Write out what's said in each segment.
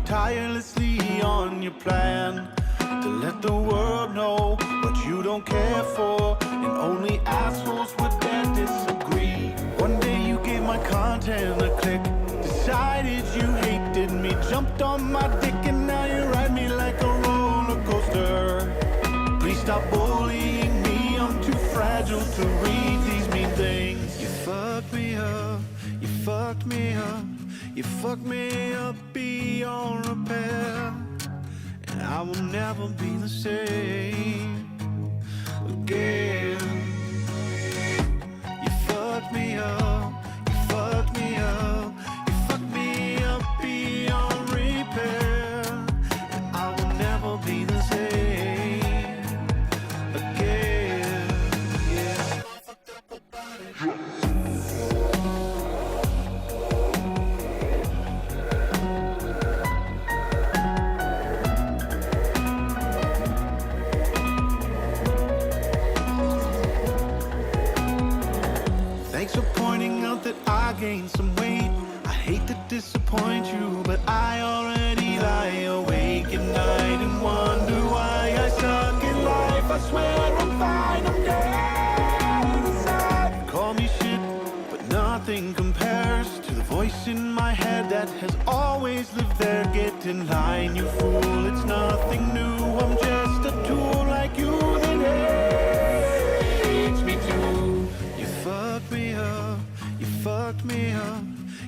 Tirelessly on your plan to let the world know what you don't care for, and only assholes would dare disagree. One day you gave my content a click, decided you hated me, jumped on my dick, and now you ride me like a roller coaster. Please stop bullying me, I'm too fragile to read these mean things. You fucked me up, you fucked me up, you fucked me up beyond repair, and I will never be the same again. You fucked me up, you fucked me up, you fucked me up beyond repair, and I will never be the same again. Yeah. Thanks for pointing out that I gained some weight. I hate to disappoint you, but I already lie awake at night and wonder why I suck in life. I swear I'm fine, I'm dead inside. Call me shit, but nothing compares to the voice in my head that has always lived there. Get in line, you fool, it's nothing new. I'm just a tool like you that hates me too. You fucked me up, you fucked me up,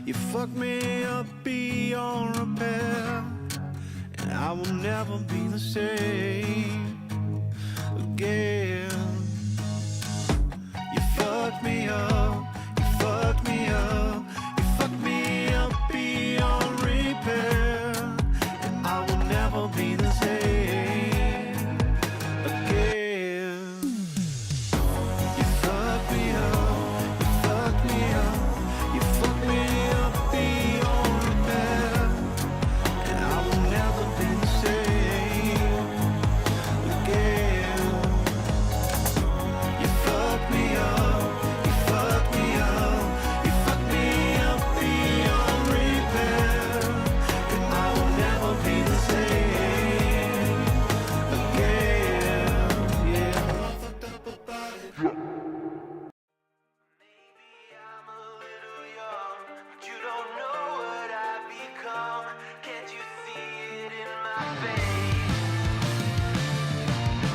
you fucked me up beyond repair, and I will never be the same again. You fucked me up, you fucked me up, you fucked me up beyond repair, and I will never be the same again. You fucked me up, you fucked me up, you fucked me up beyond repair, and I will never be the same again. You fucked me up, you fucked me up, you fucked me up beyond repair, and I will never be the same again. Yeah. Maybe I'm a little young, but you don't know what I've become. Can't you see it in my face?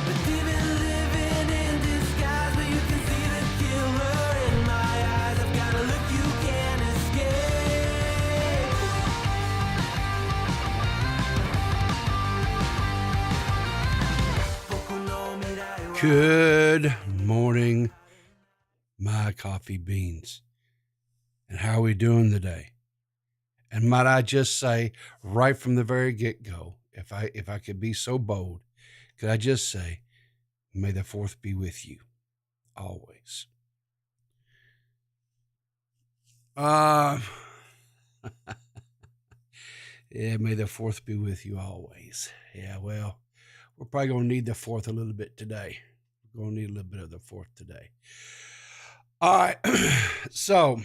But even living in disguise, but you can see the killer in my eyes. I've got a look you can't escape. Good morning, my coffee beans. And how are we doing today? And might I just say, right from the very get-go, if I could be so bold, could I just say, may the 4th be with you always. Yeah, may the 4th be with you always. Yeah, well, we're probably going to need the 4th a little bit today. We're going to need a little bit of the 4th today. All right. So,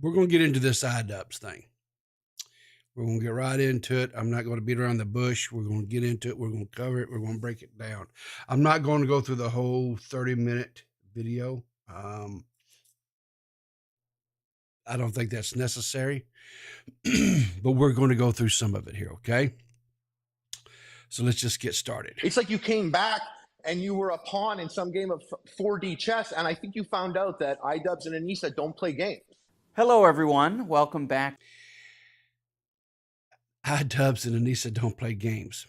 we're going to get into this Idubbbz thing. We're going to get right into it. I'm not going to beat around the bush. We're going to get into it. We're going to cover it. We're going to break it down. I'm not going to go through the whole 30-minute video. I don't think that's necessary, but we're going to go through some of it here, okay? So let's just get started. It's like you came back and you were a pawn in some game of 4D chess, and I think you found out that Idubbbz and Anissa don't play games. Hello, everyone. Welcome back. Idubbbz and Anissa don't play games.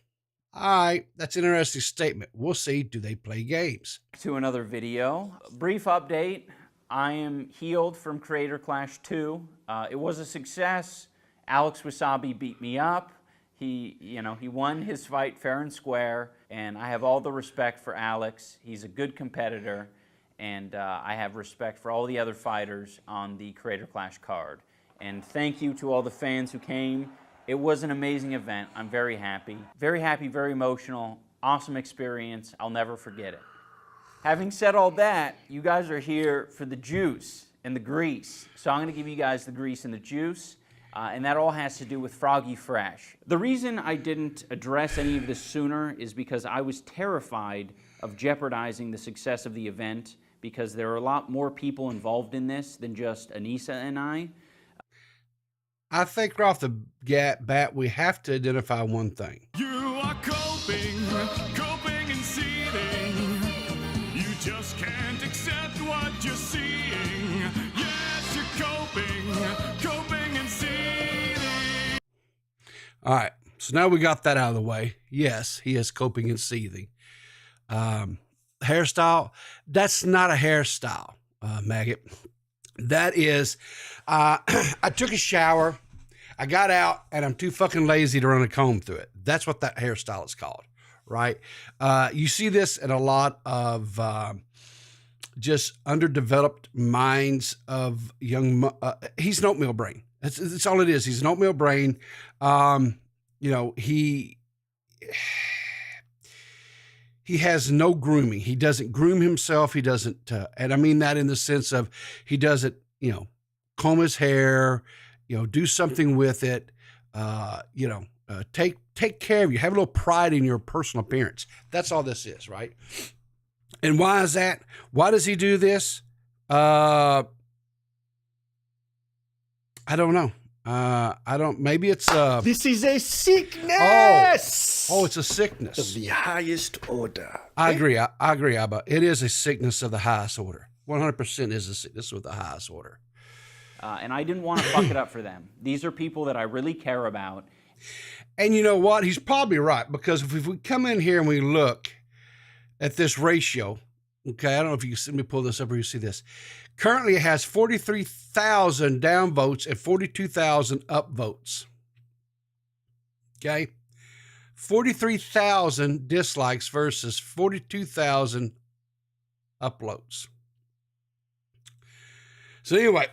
All right, that's an interesting statement. We'll see. Do they play games? To another video. Brief update. I am healed from Creator Clash 2. It was a success. Alex Wasabi beat me up. He won his fight fair and square, and I have all the respect for Alex. He's a good competitor, and I have respect for all the other fighters on the Creator Clash card. And thank you to all the fans who came. It was an amazing event. I'm very happy, very emotional, awesome experience. I'll never forget it. Having said all that, you guys are here for the juice and the grease. So I'm going to give you guys the grease and the juice, and that all has to do with Froggy Fresh. The reason I didn't address any of this sooner is because I was terrified of jeopardizing the success of the event, because there are a lot more people involved in this than just Anissa and I. I think right off the bat, we have to identify one thing. You are coping and seething. You just can't accept what you're seeing. Yes, you're coping and seething. All right, so now we got that out of the way. Yes, he is coping and seething. Hairstyle, that's not a hairstyle, Maggot. That is, I took a shower, I got out, and I'm too fucking lazy to run a comb through it. That's what that hairstyle is called, right? You see this in a lot of just underdeveloped minds of young, he's an oatmeal brain. That's all it is. He's an oatmeal brain. He has no grooming. He doesn't groom himself. He doesn't, and I mean that in the sense of he doesn't, comb his hair, do something with it, take care of you. Have a little pride in your personal appearance. That's all this is, right? And why is that? Why does he do this? I don't know. Maybe it's This is a sickness. Oh, it's a sickness of the highest order. I agree. I agree, Abba. It is a sickness of the highest order. 100% is a sickness of the highest order. And I didn't want to fuck it up for them. These are people that I really care about. And you know what? He's probably right, because if we come in here and we look at this ratio, okay, I don't know if you can see, let me pull this up or you see this. Currently, it has 43,000 down votes and 42,000 up votes. Okay? 43,000 dislikes versus 42,000 uploads. So anyway.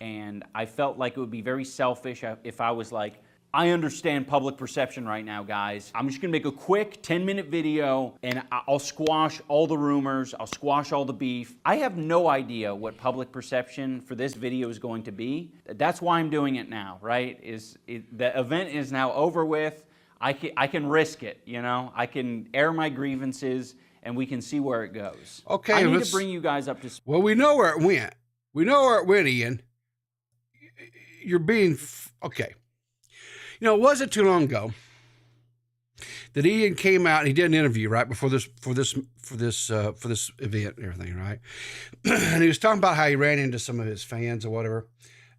And I felt like it would be very selfish if I was like, I understand public perception right now, guys. I'm just gonna make a quick 10-minute video and I'll squash all the rumors, I'll squash all the beef. I have no idea what public perception for this video is going to be. That's why I'm doing it now, right? The event is now over with. I can risk it, I can air my grievances and we can see where it goes. Okay, I need to bring you guys up to speed. Well, we know where it went. We know where it went, Ian. You're being, okay. It wasn't too long ago that Ian came out and he did an interview right before this event and everything, right? And he was talking about how he ran into some of his fans or whatever,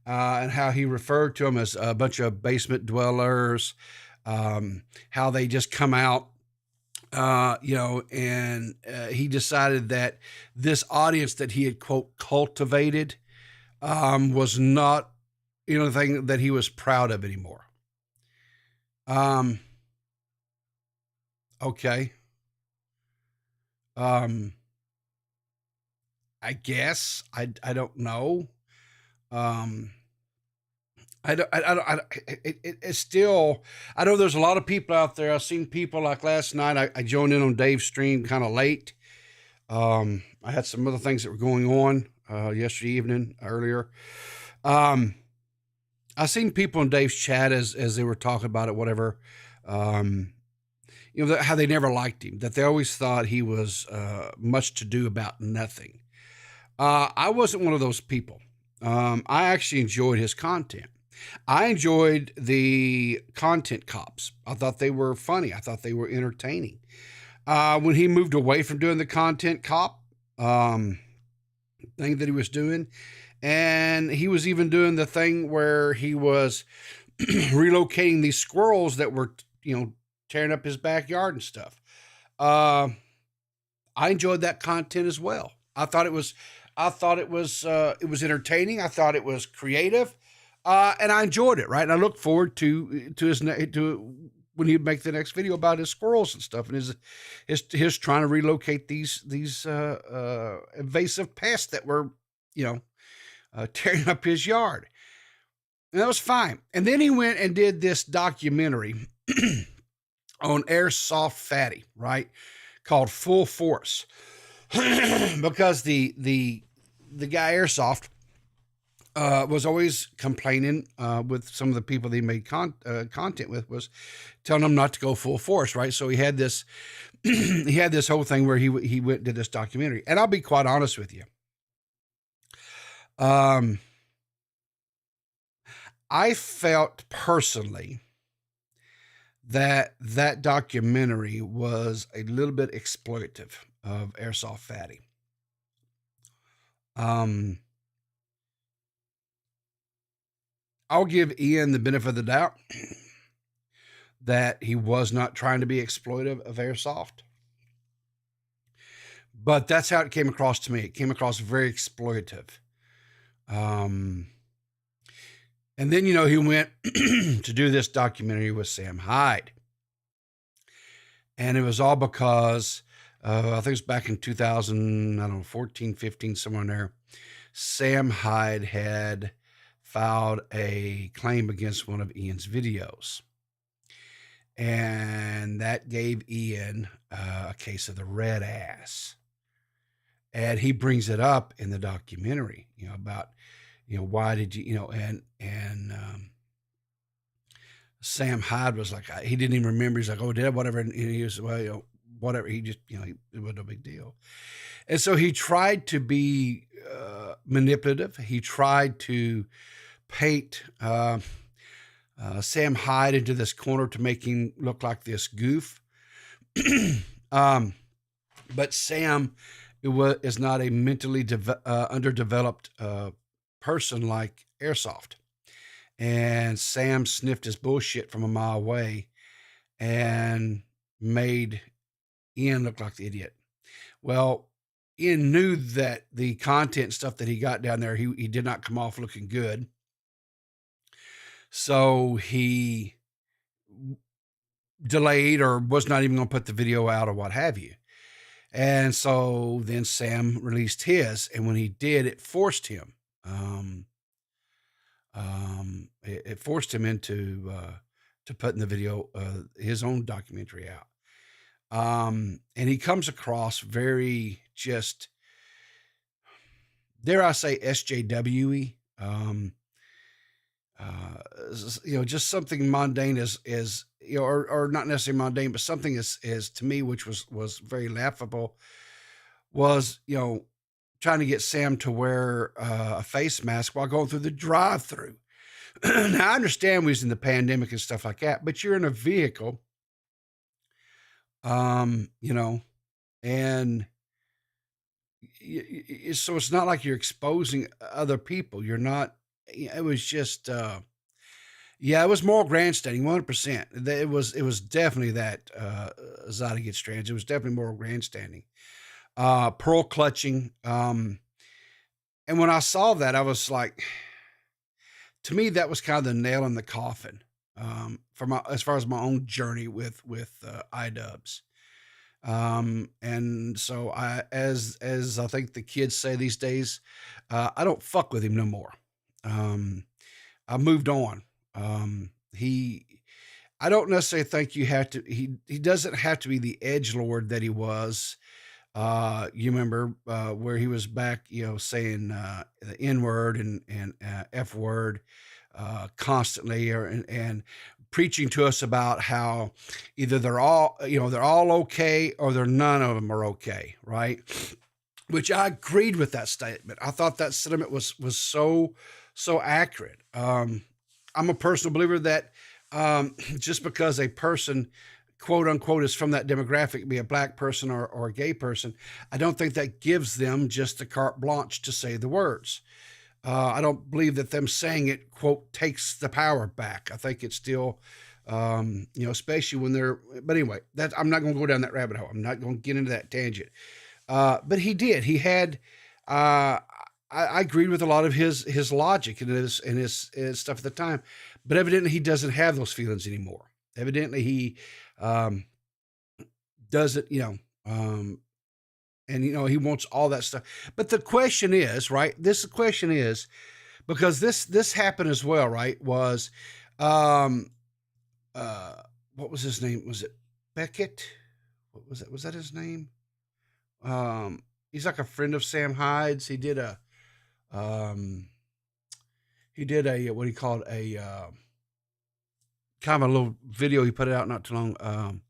and how he referred to them as a bunch of basement dwellers, how they just come out, and he decided that this audience that he had, quote, cultivated, was not, the thing that he was proud of anymore. Okay. I guess I don't know. It's still, I know there's a lot of people out there. I've seen people like last night. I joined in on Dave's stream kind of late. I had some other things that were going on, yesterday evening earlier. I seen people in Dave's chat as they were talking about it, whatever. How they never liked him, that they always thought he was much to do about nothing. I wasn't one of those people. I actually enjoyed his content. I enjoyed the content cops. I thought they were funny. I thought they were entertaining. When he moved away from doing the content cop thing that he was doing, and he was even doing the thing where he was relocating these squirrels that were, tearing up his backyard and stuff. I enjoyed that content as well. I thought it was entertaining. I thought it was creative, and I enjoyed it. Right, and I look forward to when he would make the next video about his squirrels and stuff, and his trying to relocate these invasive pests that were, tearing up his yard. And that was fine. And then he went and did this documentary on Airsoft Fatty, right, called Full Force, because the guy Airsoft was always complaining with some of the people that he made content with, was telling them not to go full force, right? So he had this he had this whole thing where he went and did this documentary. And I'll be quite honest with you. I felt personally that documentary was a little bit exploitative of Airsoft Fatty. I'll give Ian the benefit of the doubt that he was not trying to be exploitive of Airsoft. But that's how it came across to me. It came across very exploitative. And then, he went to do this documentary with Sam Hyde. And it was all because, I think it was back in 2014, 15, somewhere in there, Sam Hyde had filed a claim against one of Ian's videos. And that gave Ian a case of the red ass. And he brings it up in the documentary, about, why did you, and Sam Hyde was like, he didn't even remember. He's like, oh, did I? Whatever. And he was, well, whatever. He just, it wasn't a big deal. And so he tried to be manipulative. He tried to paint Sam Hyde into this corner to make him look like this goof. But Sam is not a mentally underdeveloped person like Airsoft. And Sam sniffed his bullshit from a mile away and made Ian look like the idiot. Well, Ian knew that the content stuff that he got down there, he did not come off looking good. So he delayed or was not even going to put the video out or what have you. And so then Sam released his, and when he did, it forced him. It forced him into to putting the video, his own documentary out. And he comes across very just, dare I say, SJW-y. Just something mundane is or not necessarily mundane, but something is to me, which was very laughable, was, trying to get Sam to wear a face mask while going through the drive-thru. Now, I understand we was in the pandemic and stuff like that, but you're in a vehicle, and so it's not like you're exposing other people. You're not. It was just, it was moral grandstanding, 100%. It was definitely that. Zada gets strange. It was definitely moral grandstanding. Pearl clutching. And when I saw that, I was like, to me, that was kind of the nail in the coffin, as far as my own journey with Idubbbz. And so as I think the kids say these days, I don't fuck with him no more. I moved on. I don't necessarily think you have to, he doesn't have to be the edgelord that he was. You remember, where he was back, saying, the N word and F word, constantly, and preaching to us about how either they're all okay or none of them are okay. Right. Which I agreed with that statement. I thought that sentiment was so accurate. I'm a personal believer that just because a person, quote unquote, is from that demographic, be a black person or a gay person, I don't think that gives them just the carte blanche to say the words. I don't believe that them saying it, quote, takes the power back. I think it's still, especially when they're, but anyway, I'm not going to go down that rabbit hole. I'm not going to get into that tangent. But he did. He had, I agreed with a lot of his logic and his stuff at the time, but evidently he doesn't have those feelings anymore. Evidently he doesn't, and he wants all that stuff. But the question is, right? The question is, because this happened as well, right? Was, what was his name? Was it Beckett? What was that? Was that his name? He's like a friend of Sam Hyde's. He did a what he called a kind of a little video. He put it out not too long.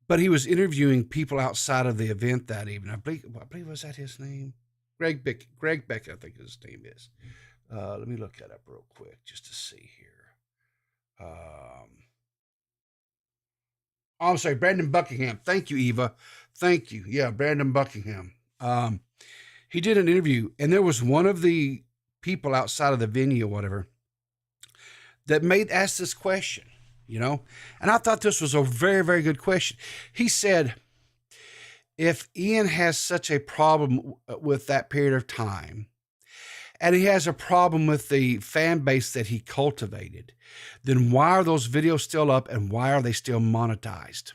But he was interviewing people outside of the event that evening. I believe was that his name? Greg Beckett, I think his name is. Let me look that up real quick just to see here. I'm sorry, Brandon Buckingham. Thank you, Eva. Thank you. Yeah, Brandon Buckingham. He did an interview, and there was one of the people outside of the venue or whatever that asked this question, and I thought this was a very, very good question. He said, if Ian has such a problem with that period of time, and he has a problem with the fan base that he cultivated, then why are those videos still up and why are they still monetized?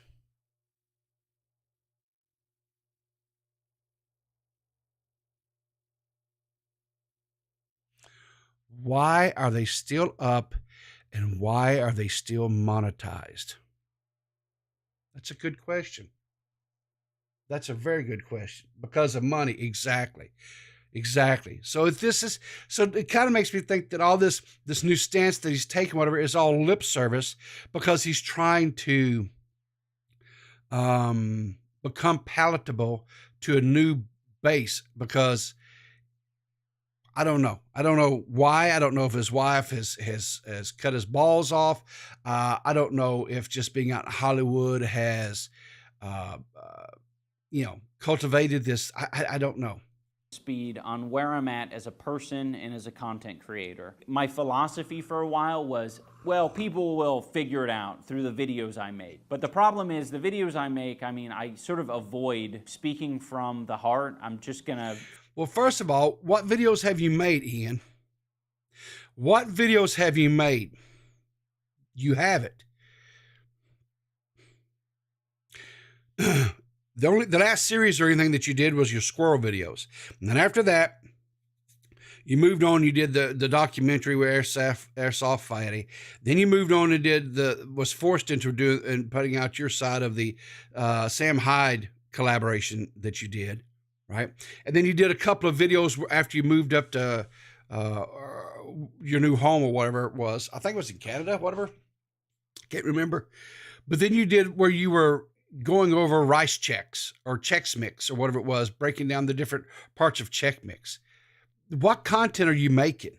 Why are they still up and why are they still monetized? That's a good question. That's a very good question. Because of money. Exactly. So if it kind of makes me think that all this new stance that he's taken, whatever, is all lip service because he's trying to become palatable to a new base. Because I don't know why. I don't know if his wife has cut his balls off. I don't know if just being out in Hollywood has, cultivated this. I don't know. Speed on where I'm at as a person and as a content creator. My philosophy for a while was, well, people will figure it out through the videos I make. But the problem is the videos I make, I sort of avoid speaking from the heart. I'm just gonna... Well, first of all, what videos have you made, Ian? What videos have you made? You haven't. The last series or anything that you did was your squirrel videos. And then after that, you moved on, you did the documentary with Airsoft Fighting. Then you moved on and was forced into putting out your side of the Sam Hyde collaboration that you did, right? And then you did a couple of videos after you moved up to your new home or whatever it was. I think it was in Canada, whatever. Can't remember. But then you did where you were going over rice checks or Chex Mix or whatever it was, breaking down the different parts of Chex Mix. What content are you making?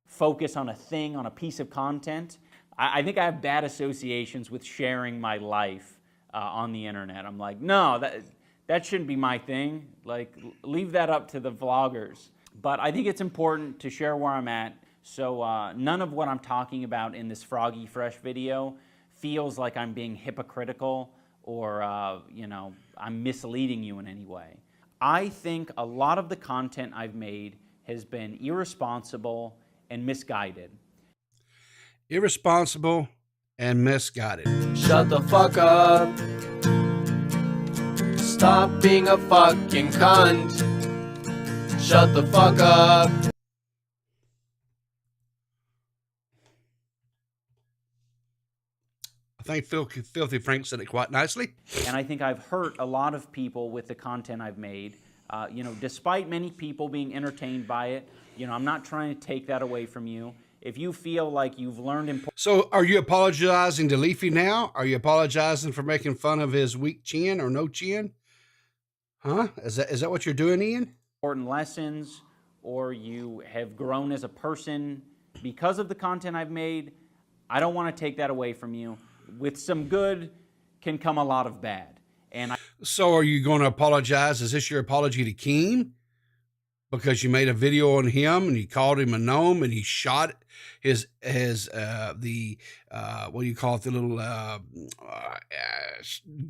Focus on a thing, on a piece of content. I think I have bad associations with sharing my life on the internet. I'm like, no, that shouldn't be my thing. Like, leave that up to the vloggers. But I think it's important to share where I'm at. So none of what I'm talking about in this Froggy Fresh video feels like I'm being hypocritical or, I'm misleading you in any way. I think a lot of the content I've made has been irresponsible and misguided. Irresponsible and misguided. Shut the fuck up. Stop being a fucking cunt. Shut the fuck up. I think Filthy Frank said it quite nicely. And I think I've hurt a lot of people with the content I've made. Despite many people being entertained by it, I'm not trying to take that away from you. If you feel like you've learned So are you apologizing to Leafy now? Are you apologizing for making fun of his weak chin or no chin? Huh? Is that what you're doing, Ian? important lessons or you have grown as a person because of the content I've made, I don't want to take that away from you. With some good can come a lot of bad. And So are you going to apologize? Is this your apology to Keem? Because you made a video on him and you called him a gnome and he shot his what do you call it, the little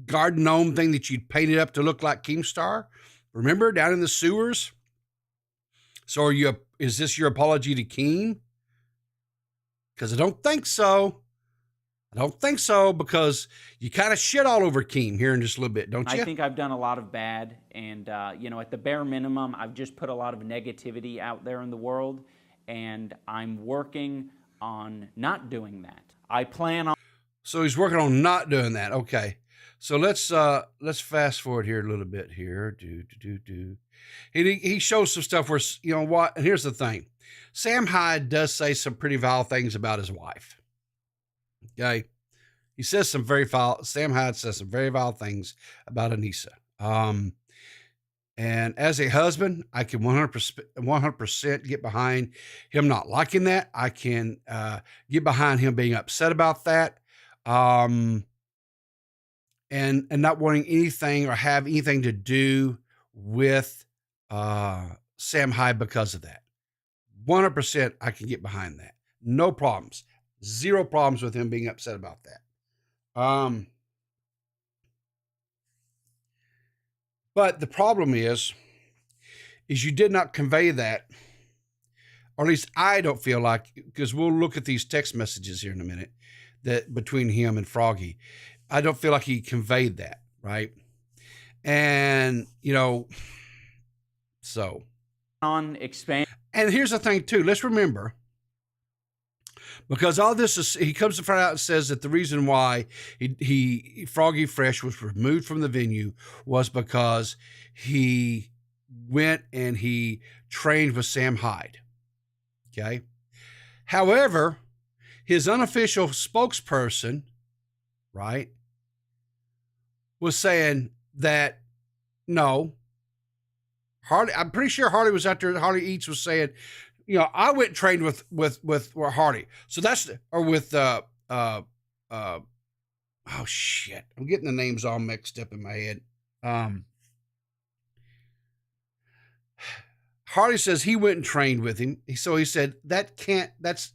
garden gnome thing that you painted up to look like Keemstar? Remember, down in the sewers? So is this your apology to Keem? Because I don't think so. I don't think so, because you kind of shit all over Keem here in just a little bit, don't you? I think I've done a lot of bad, and at the bare minimum, I've just put a lot of negativity out there in the world, and I'm working on not doing that. I plan on. So he's working on not doing that. Okay. So let's fast forward here a little bit here. He shows some stuff where, you know what, and here's the thing. Sam Hyde does say some pretty vile things about his wife. Okay. Sam Hyde says some very vile things about Anissa. And as a husband, I can 100% get behind him not liking that. I can get behind him being upset about that. And not wanting anything or have anything to do with Sam Hyde because of that. 100% I can get behind that. No problems. Zero problems with him being upset about that. But the problem is you did not convey that, or at least I don't feel like, because we'll look at these text messages here in a minute, that between him and Froggy, I don't feel like he conveyed that, right? And, so. On expand. And here's the thing too, let's remember, because all this is, he comes to find out and says that the reason why Froggy Fresh was removed from the venue was because he went and he trained with Sam Hyde. Okay. However, his unofficial spokesperson, right, was saying that no, Harley, I'm pretty sure Harley was out there. Harley Eats was saying, I went and trained with Harley. So that's, or with, oh shit. I'm getting the names all mixed up in my head. Harley says he went and trained with him. So he said, that's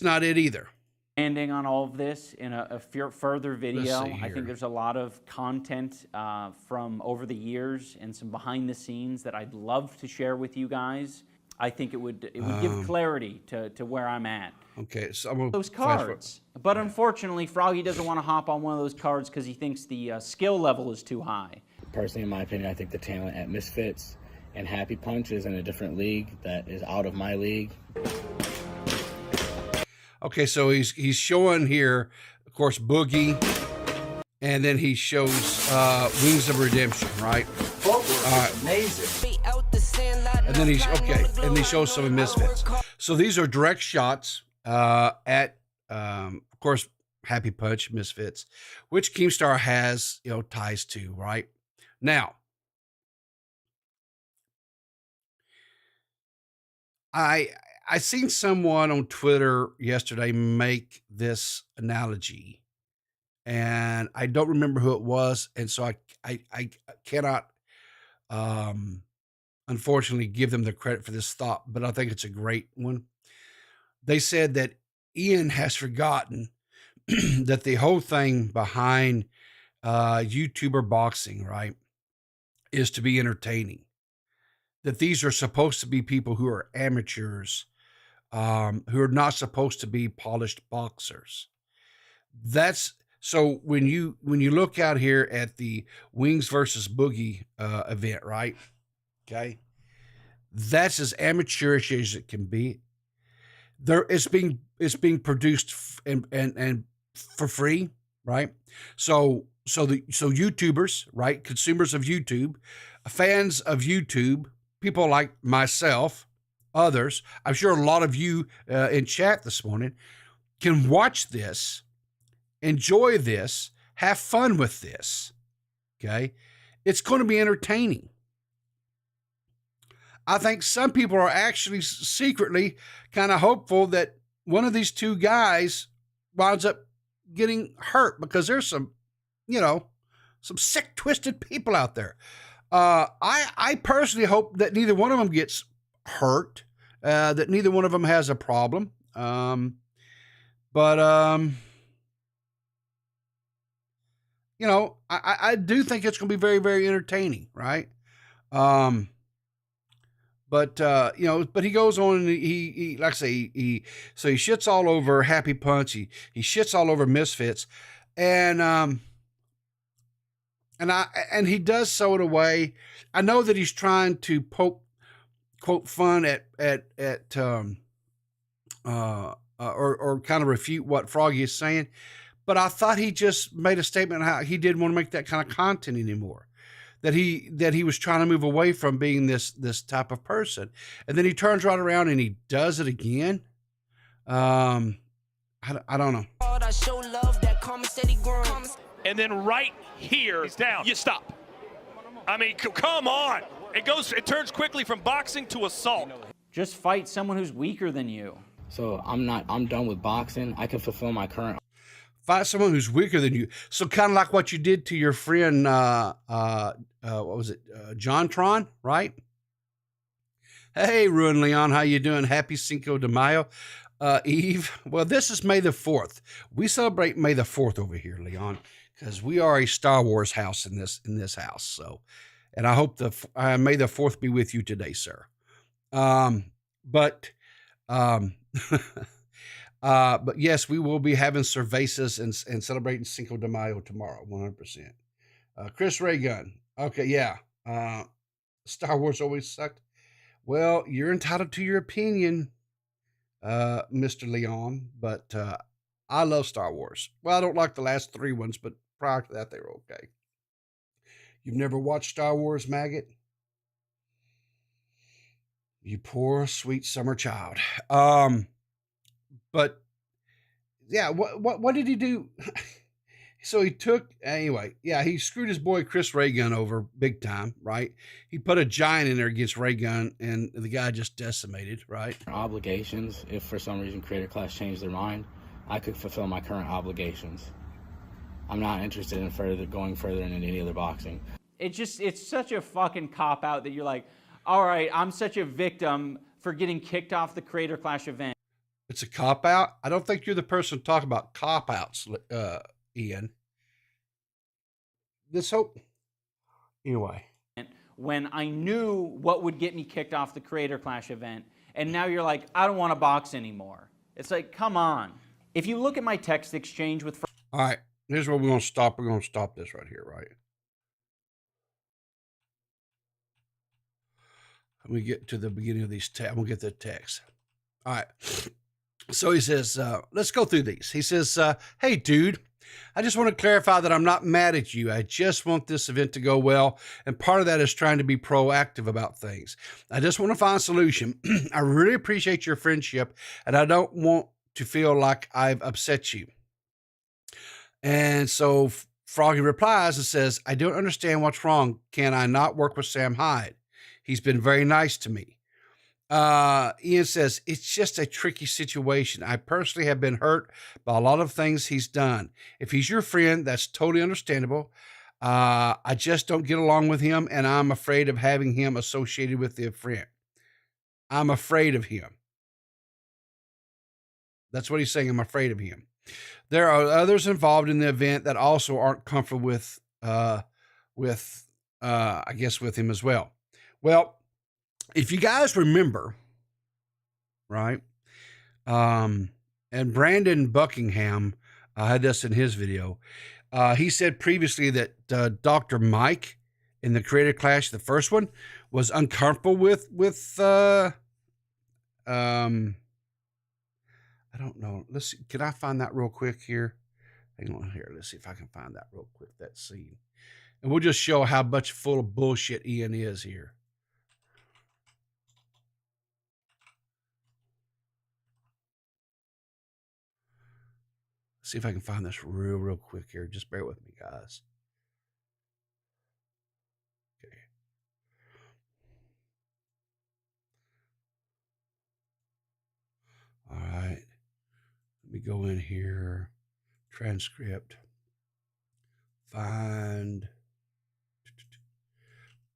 not it either. Expanding on all of this in a further video. I think there's a lot of content from over the years and some behind the scenes that I'd love to share with you guys. I think it would give clarity to where I'm at. Okay, so I'm gonna those cards. But unfortunately, Froggy doesn't want to hop on one of those cards because he thinks the skill level is too high. Personally, in my opinion, I think the talent at Misfits and Happy Punch is in a different league that is out of my league. Okay, so he's showing here, of course, Boogie, and then he shows Wings of Redemption, right? Amazing. And then he shows some of Misfits. So these are direct shots at, of course, Happy Punch, Misfits, which Keemstar has, ties to, right? Now, I seen someone on Twitter yesterday make this analogy, and I don't remember who it was, and so I cannot, unfortunately, give them the credit for this thought, but I think it's a great one. They said that Ian has forgotten that the whole thing behind YouTuber boxing, right, is to be entertaining. That these are supposed to be people who are amateurs, who are not supposed to be polished boxers. That's so when you look out here at the Wings versus Boogie event, right? Okay, that's as amateurish as it can be. It's being produced and for free, right? So YouTubers, right? Consumers of YouTube, fans of YouTube, people like myself, others, I'm sure a lot of you in chat this morning can watch this, enjoy this, have fun with this. Okay. It's going to be entertaining. I think some people are actually secretly kind of hopeful that one of these two guys winds up getting hurt, because there's some, some sick, twisted people out there. I personally hope that neither one of them gets hurt, that neither one of them has a problem. But I do think it's going to be very, very entertaining, right? But he goes on and he like I say, he shits all over Happy Punch. He shits all over Misfits, and he does so in a way. I know that he's trying to poke, quote, fun at or kind of refute what Froggy is saying. But I thought he just made a statement how he didn't want to make that kind of content anymore. That he was trying to move away from being this type of person. And then he turns right around and he does it again. I don't know. And then right here, he's down. You stop. I mean, come on. It turns quickly from boxing to assault. Just fight someone who's weaker than you. So I'm done with boxing. I can fulfill my current. Fight someone who's weaker than you. So kind of like what you did to your friend, what was it? John Tron, right? Hey, Ruin Leon, how you doing? Happy Cinco de Mayo. Eve, well, this is May the 4th. We celebrate May the 4th over here, Leon, because we are a Star Wars house in this house. So, and I hope May the 4th be with you today, sir. But yes, we will be having cervezas and celebrating Cinco de Mayo tomorrow, 100%. Chris Raygun. Okay, yeah. Star Wars always sucked. Well, you're entitled to your opinion, Mr. Leon, but I love Star Wars. Well, I don't like the last 3 ones, but prior to that, they were okay. You've never watched Star Wars, Maggot? You poor, sweet summer child. But yeah, what did he do? So he took, anyway, yeah, he screwed his boy Chris Raygun over big time, right? He put a giant in there against Raygun, and the guy just decimated, right? Obligations. If for some reason Creator Class changed their mind, I could fulfill my current obligations. I'm not interested in going further into any other boxing. It's such a fucking cop-out that you're like, all right, I'm such a victim for getting kicked off the Creator Clash event. It's a cop-out? I don't think you're the person to talk about cop-outs, Ian. This hope. Anyway. When I knew what would get me kicked off the Creator Clash event, and now you're like, I don't want to box anymore. It's like, come on. If you look at my text exchange with... All right, here's where we're going to stop. We're going to stop this right here, right? Let me get to the beginning of these texts. I'm going to get the text. All right. So he says, let's go through these. He says, hey, dude, I just want to clarify that I'm not mad at you. I just want this event to go well. And part of that is trying to be proactive about things. I just want to find a solution. I really appreciate your friendship, and I don't want to feel like I've upset you. And so Froggy replies and says, I don't understand what's wrong. Can I not work with Sam Hyde? He's been very nice to me. Ian says, it's just a tricky situation. I personally have been hurt by a lot of things he's done. If he's your friend, that's totally understandable. I just don't get along with him, and I'm afraid of having him associated with the friend. I'm afraid of him. That's what he's saying. I'm afraid of him. There are others involved in the event that also aren't comfortable with I guess with him as well. Well, if you guys remember, right, and Brandon Buckingham had this in his video, he said previously that Dr. Mike in the Creator Clash, the first one, was uncomfortable with I don't know. Let's see. Can I find that real quick here? Hang on here. Let's see if I can find that real quick, that scene. And we'll just show how much full of bullshit Ian is here. See if I can find this real quick here. Just bear with me, guys. Okay. All right. Let me go in here. Transcript. Find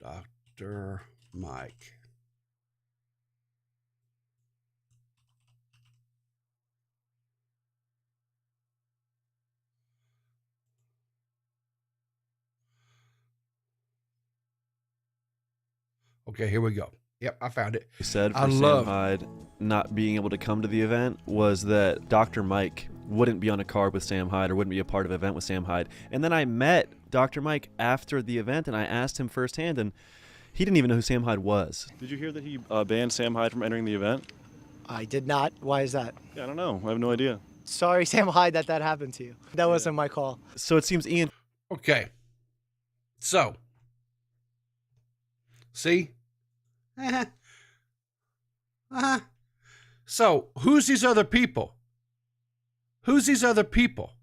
Dr. Mike. Okay, here we go. Yep, I found it. Said for Sam Hyde not being able to come to the event was that Dr. Mike wouldn't be on a card with Sam Hyde or wouldn't be a part of an event with Sam Hyde. And then I met Dr. Mike after the event and I asked him firsthand, and he didn't even know who Sam Hyde was. Did you hear that he banned Sam Hyde from entering the event? I did not. Why is that? Yeah, I don't know. I have no idea. Sorry, Sam Hyde, that happened to you. That wasn't my call. So it seems Ian... Okay. So. See? So, who's these other people? Who's these other people?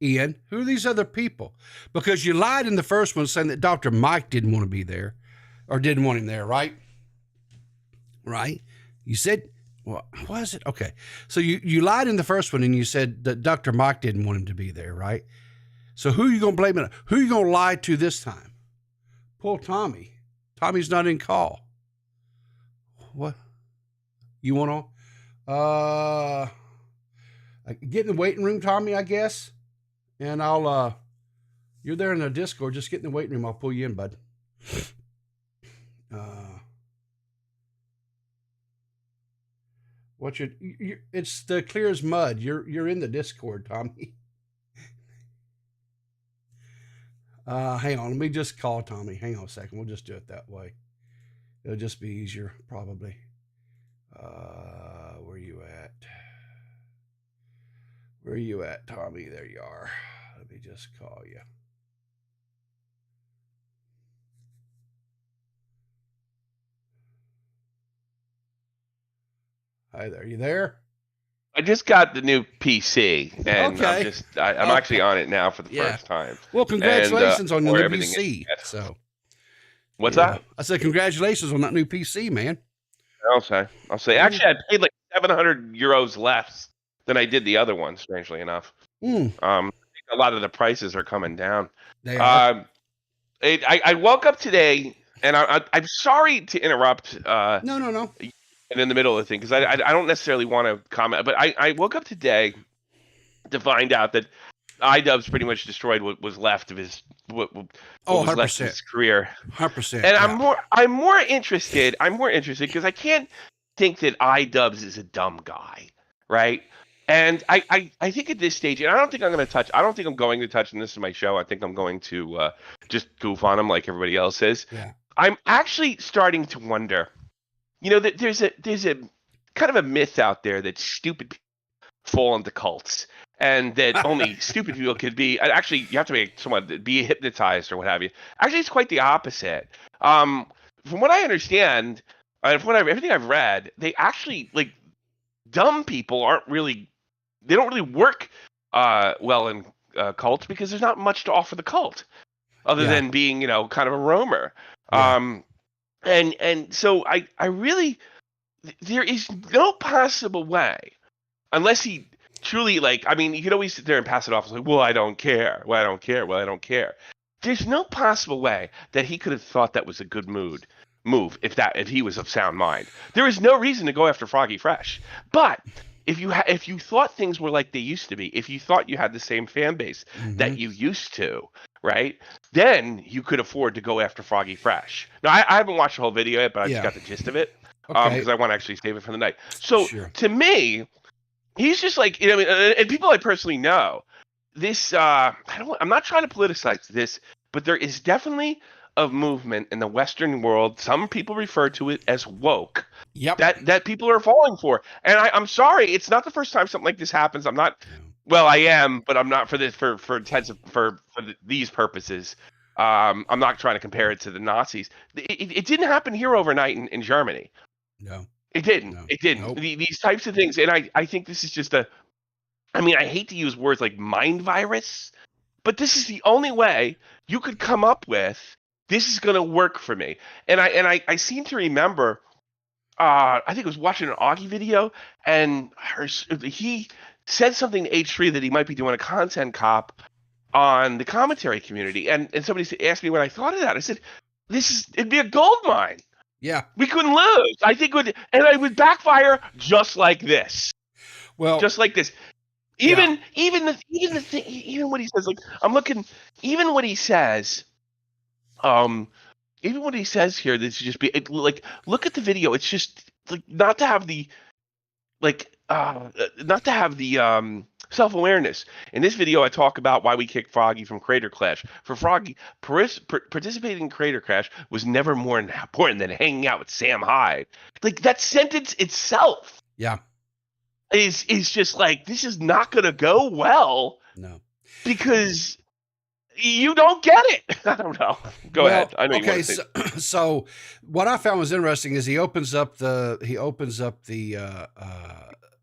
Ian, who are these other people? Because you lied in the first one saying that Dr. Mike didn't want to be there or didn't want him there, right? Right? You said, what was it? Okay. So you lied in the first one and you said that Dr. Mike didn't want him to be there, right? So who are you going to blame it on? Who are you going to lie to this time? Pull Tommy. Tommy's not in call. What? You want to? Get in the waiting room, Tommy, I guess. And I'll, you're there in the Discord. Just get in the waiting room. I'll pull you in, bud. What's your, it's the clear as mud. You're in the Discord, Tommy. Hang on. Let me just call Tommy. Hang on a second. We'll just do it that way. It'll just be easier, probably. Where are you at? Where are you at, Tommy? There you are. Let me just call you. Hi there. You there? I just got the new PC, and okay. I'm actually on it now for the first time. Well, congratulations on the new PC. So, what's that? I said congratulations on that new PC, man. I'll say. Actually, I paid like 700 euros less than I did the other one. Strangely enough, a lot of the prices are coming down. They are. I woke up today, and I'm sorry to interrupt. No. And in the middle of the thing, because I don't necessarily want to comment, but I woke up today to find out that Idubbbz pretty much destroyed what was left of his what was left of his career. 100%. And I'm more interested because I can't think that Idubbbz is a dumb guy, right? And I think at this stage, and I don't think I'm going to touch, and this is my show. I think I'm going to just goof on him like everybody else is. Yeah. I'm actually starting to wonder. You know, that there's a kind of a myth out there that stupid people fall into cults, and that only stupid people could be. Actually, you have to make someone be hypnotized or what have you. Actually, it's quite the opposite. From what I understand, and from everything I've read, they actually dumb people don't really work well in cults because there's not much to offer the cult other than being kind of a roamer. Yeah. And so I really, there is no possible way, unless he truly you could always sit there and pass it off as well, I don't care. Well, I don't care. There's no possible way that he could have thought that was a good move if he was of sound mind. There is no reason to go after Froggy Fresh. But if you thought things were like they used to be, if you thought you had the same fan base that you used to, right? Then you could afford to go after Froggy Fresh. Now, I haven't watched the whole video yet, but I just got the gist of it because I want to actually save it for the night. So to me, he's just and people I personally know, this, I'm not trying to politicize this, but there is definitely a movement in the Western world. Some people refer to it as woke. Yep. That people are falling for. And I'm sorry, it's not the first time something like this happens. I'm not. Well, I am, but I'm not for this for these purposes. I'm not trying to compare it to the Nazis. It didn't happen here overnight in Germany. No, it didn't. No. It didn't. Nope. These types of things, and I think this is just I hate to use words like mind virus, but this is the only way you could come up with. This is going to work for me, and I seem to remember. I think it was watching an Augie video, and he said something to H3 that he might be doing a content cop on the commentary community, and somebody asked me what I thought of that. I said, it'd be a gold mine. Yeah, we couldn't lose. I think and it would backfire just like this. Well, just like this. Even what he says, like I'm looking, even what he says, even what he says here, this should just be like, look at the video. It's just like not to have the self-awareness. In this video, I talk about why we kicked Froggy from Crater Clash. For Froggy, participating in Crater Clash was never more important than hanging out with Sam Hyde. Like that sentence itself, is just like, this is not going to go well. No, because you don't get it. I don't know. Go ahead. I know okay, so what I found was interesting is he opens up the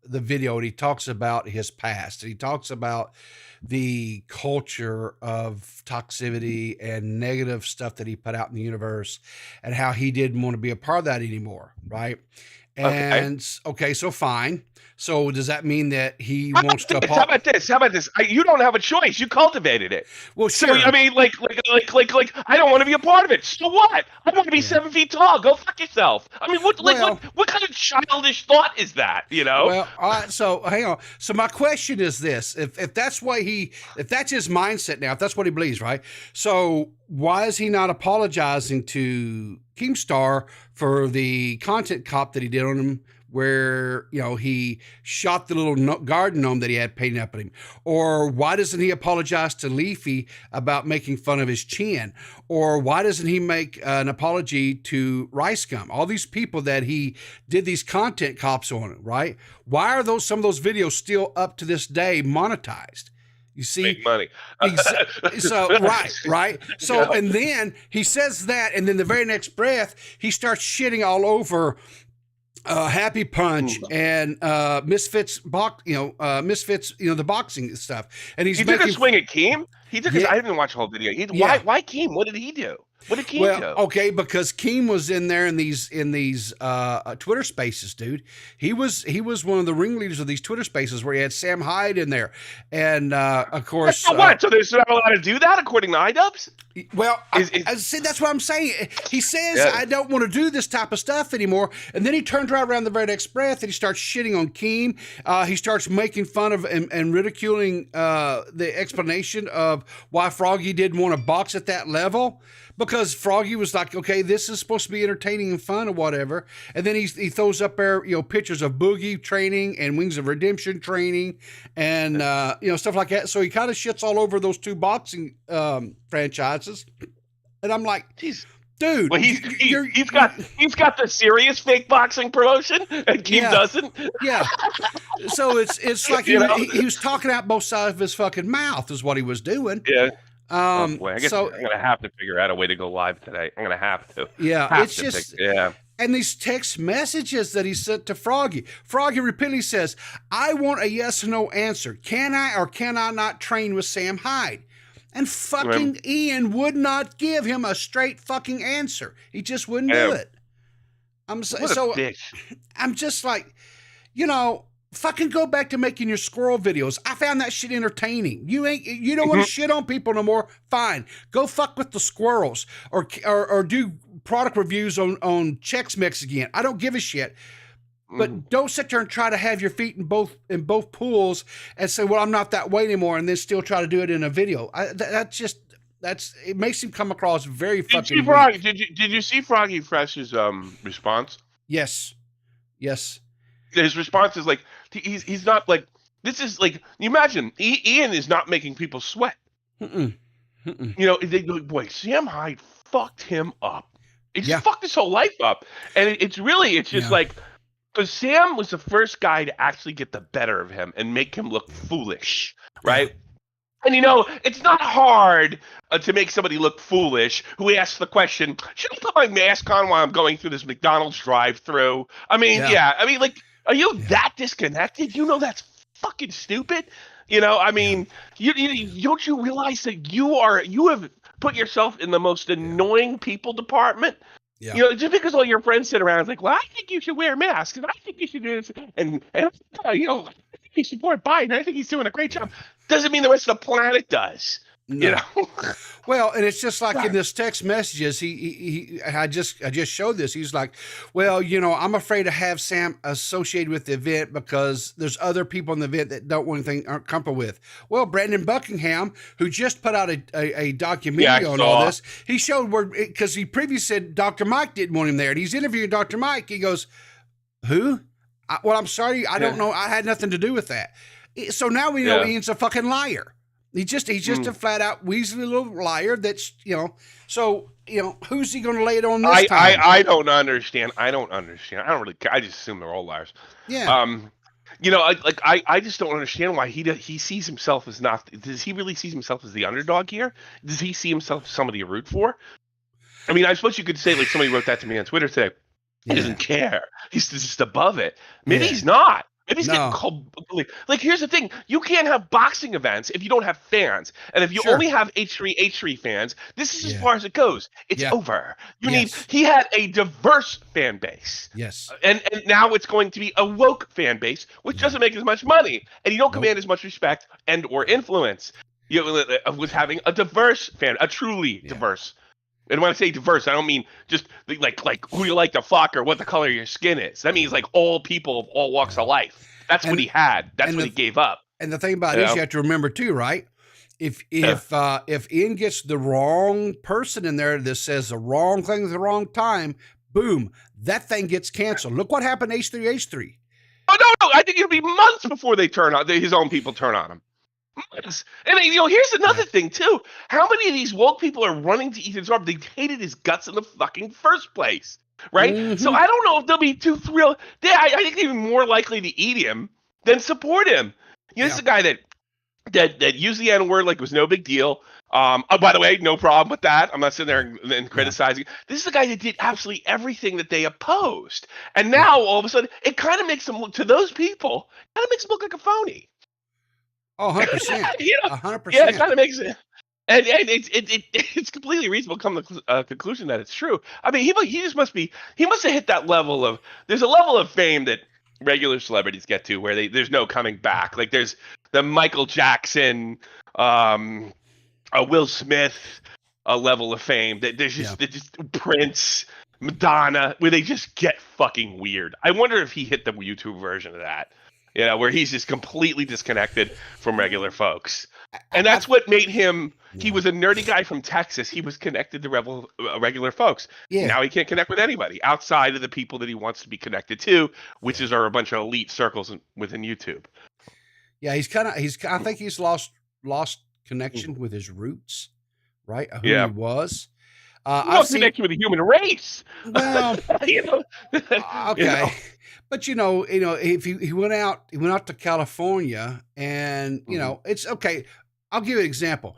video and he talks about his past. He talks about the culture of toxicity and negative stuff that he put out in the universe and how he didn't want to be a part of that anymore, right? And okay, so fine. So does that mean that he wants to? How about this? You don't have a choice. You cultivated it. Well, sure. So, I mean, like, I don't want to be a part of it. So what? I want to be 7 feet tall. Go fuck yourself. I mean, what kind of childish thought is that? You know? Well, all right. So hang on. So my question is this: if that's why if that's his mindset now, if that's what he believes, right? So why is he not apologizing to Keemstar for the content cop that he did on him, where, you know, he shot the little garden gnome that he had painted up at him? Or why doesn't he apologize to Leafy about making fun of his chin? Or why doesn't he make an apology to Rice Gum? All these people that he did these content cops on, right? Why are some of those videos still up to this day monetized? You see, make money. So right. So and then he says that, and then the very next breath he starts shitting all over Happy Punch and Misfits, the boxing stuff. And he took a swing at Keem. He took. I didn't watch the whole video. Why Keem? What did he do? What did Keem do? Okay, because Keem was in there in these Twitter Spaces, dude. He was one of the ringleaders of these Twitter Spaces where he had Sam Hyde in there, and of course, so what? So there's not allowed to do that according to Idubbbz? Well, I see. That's what I'm saying. He says I don't want to do this type of stuff anymore, and then he turns right around the very next breath and he starts shitting on Keem. He starts making fun of and ridiculing the explanation of why Froggy didn't want to box at that level. Because Froggy was like, okay, this is supposed to be entertaining and fun or whatever. And then he throws up there, pictures of Boogie training and Wings of Redemption training and, stuff like that. So he kind of shits all over those two boxing franchises. And I'm like, dude, well, he's got the serious fake boxing promotion and Keem doesn't. Yeah. So it's like he was talking out both sides of his fucking mouth is what he was doing. Yeah. I guess I'm gonna have to figure out a way to go live today. I'm gonna have to. Yeah, it's just And these text messages that he sent to Froggy. Froggy repeatedly says, "I want a yes or no answer. Can I or can I not train with Sam Hyde?" And fucking Ian would not give him a straight fucking answer. He just wouldn't do it. I'm just like, fucking go back to making your squirrel videos. I found that shit entertaining. You don't want to shit on people no more. Fine. Go fuck with the squirrels or do product reviews on Chex Mix again. I don't give a shit. But don't sit there and try to have your feet in both pools and say, well, I'm not that way anymore, and then still try to do it in a video. It makes him come across very fucking weak. Did you see Froggy Fresh's response? Yes. His response is like, he's not like, this is like, you imagine, Ian is not making people sweat. They go, boy, Sam Hyde fucked him up. He just fucked his whole life up. And it's just like, because Sam was the first guy to actually get the better of him and make him look foolish, right? And it's not hard to make somebody look foolish who asks the question, should I put my mask on while I'm going through this McDonald's drive-thru? I mean, are you that disconnected? That's fucking stupid. Don't you realize that you have put yourself in the most annoying people department Yeah. You know, just because all your friends sit around like, well, I think you should wear masks, and I think you should do this, and you know, I think you support Biden. I think he's doing a great job. Doesn't mean the rest of the planet does. No. You know. Well, and it's just like in this text messages, I just showed this. He's like, well, you know, I'm afraid to have Sam associated with the event because there's other people in the event that don't want anything, aren't comfortable with. Well, Brandon Buckingham, who just put out a documentary on all this, he showed where, because he previously said Dr. Mike didn't want him there, and he's interviewing Dr. Mike. He goes, who? Well, I'm sorry, I don't know. I had nothing to do with that. So now we know Ian's a fucking liar. He's just a flat out weaselly little liar. That's, you know, so, you know, who's he going to lay it on this time? I don't understand. I don't really care. I just assume they're all liars. Yeah. You know, I just don't understand why he sees himself as not. Does he really see himself as the underdog here? Does he see himself as somebody to root for? I mean, I suppose you could say, like, somebody wrote that to me on Twitter today. He doesn't care. He's just above it. Maybe he's not. Maybe he's getting called. Like, here's the thing: you can't have boxing events if you don't have fans, and if you only have H3 fans, this is as far as it goes. It's over. You need. He had a diverse fan base. Yes. And now it's going to be a woke fan base, which doesn't make as much money, and you don't command as much respect and or influence. You know, with having a diverse fan, a truly diverse. And when I say diverse, I don't mean just like who you like to fuck or what the color of your skin is. That means like all people of all walks of life. That's what he had. That's what he gave up. And the thing about it is, you have to remember too, right? If Ian gets the wrong person in there that says the wrong thing at the wrong time, boom, that thing gets canceled. Look what happened to H3H3. Oh no! I think it'll be months before they turn on his own people turn on him. And you know, here's another thing too. How many of these woke people are running to Ethan's arm? They hated his guts in the fucking first place, right? Mm-hmm. So I don't know if they'll be too thrilled. I think they're even more likely to eat him than support him. You know, this is a guy that used the N-word like it was no big deal. Oh, by the way, no problem with that. I'm not sitting there and criticizing. This is a guy that did absolutely everything that they opposed, and now all of a sudden, it kind of makes him look to those people. Kind of makes him look like a phony. Oh, 100%. You know, 100%. Yeah, it kind of makes it, and it's completely reasonable to come to the conclusion that it's true. I mean, he just must have hit that level of. There's a level of fame that regular celebrities get to where there's no coming back. Like there's the Michael Jackson, Will Smith, level of fame that there's just Prince, Madonna, where they just get fucking weird. I wonder if he hit the YouTube version of that. You know, where he's just completely disconnected from regular folks. And that's what made him, he was a nerdy guy from Texas. He was connected to regular folks. Yeah. Now he can't connect with anybody outside of the people that he wants to be connected to, which are a bunch of elite circles within YouTube. Yeah, I think he's lost connection with his roots, right? Who he was. Lost connection with the human race. Well, you know? Okay. You know? But he went out to California, and you know, it's okay. I'll give you an example.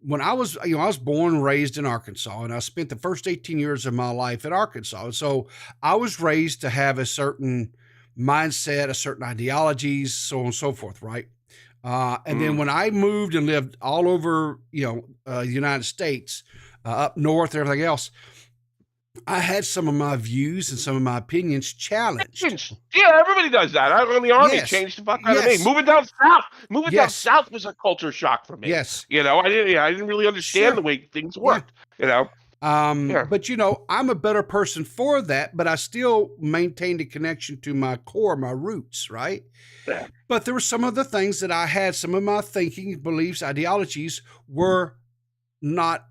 When I was born and raised in Arkansas, and I spent the first 18 years of my life in Arkansas. So I was raised to have a certain mindset, a certain ideologies, so on and so forth, right? And then when I moved and lived all over, the United States, up north, and everything else, I had some of my views and some of my opinions challenged. Yeah, everybody does that. I in the Army changed the fuck out of me. Moving down south was a culture shock for me. Yes. You know, I didn't really understand the way things worked. Yeah. You know. But I'm a better person for that, but I still maintained a connection to my core, my roots, right? Yeah. But there were some of the things that I had, some of my thinking, beliefs, ideologies were not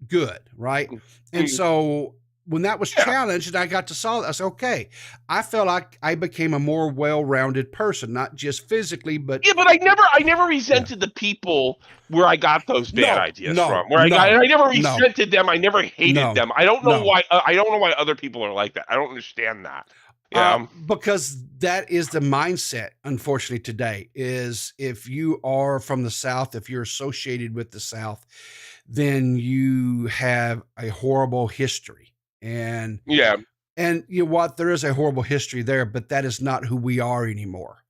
good, right? And so when that was challenged and I got to solve it, I said, okay, I felt like I became a more well-rounded person, not just physically, but but I never resented the people where I got those bad ideas from. I never resented them. I never hated them. I don't know why. I don't know why other people are like that. I don't understand that. Because that is the mindset, unfortunately, today, is if you are from the South, if you're associated with the South, then you have a horrible history. And you know what? There is a horrible history there, but that is not who we are anymore.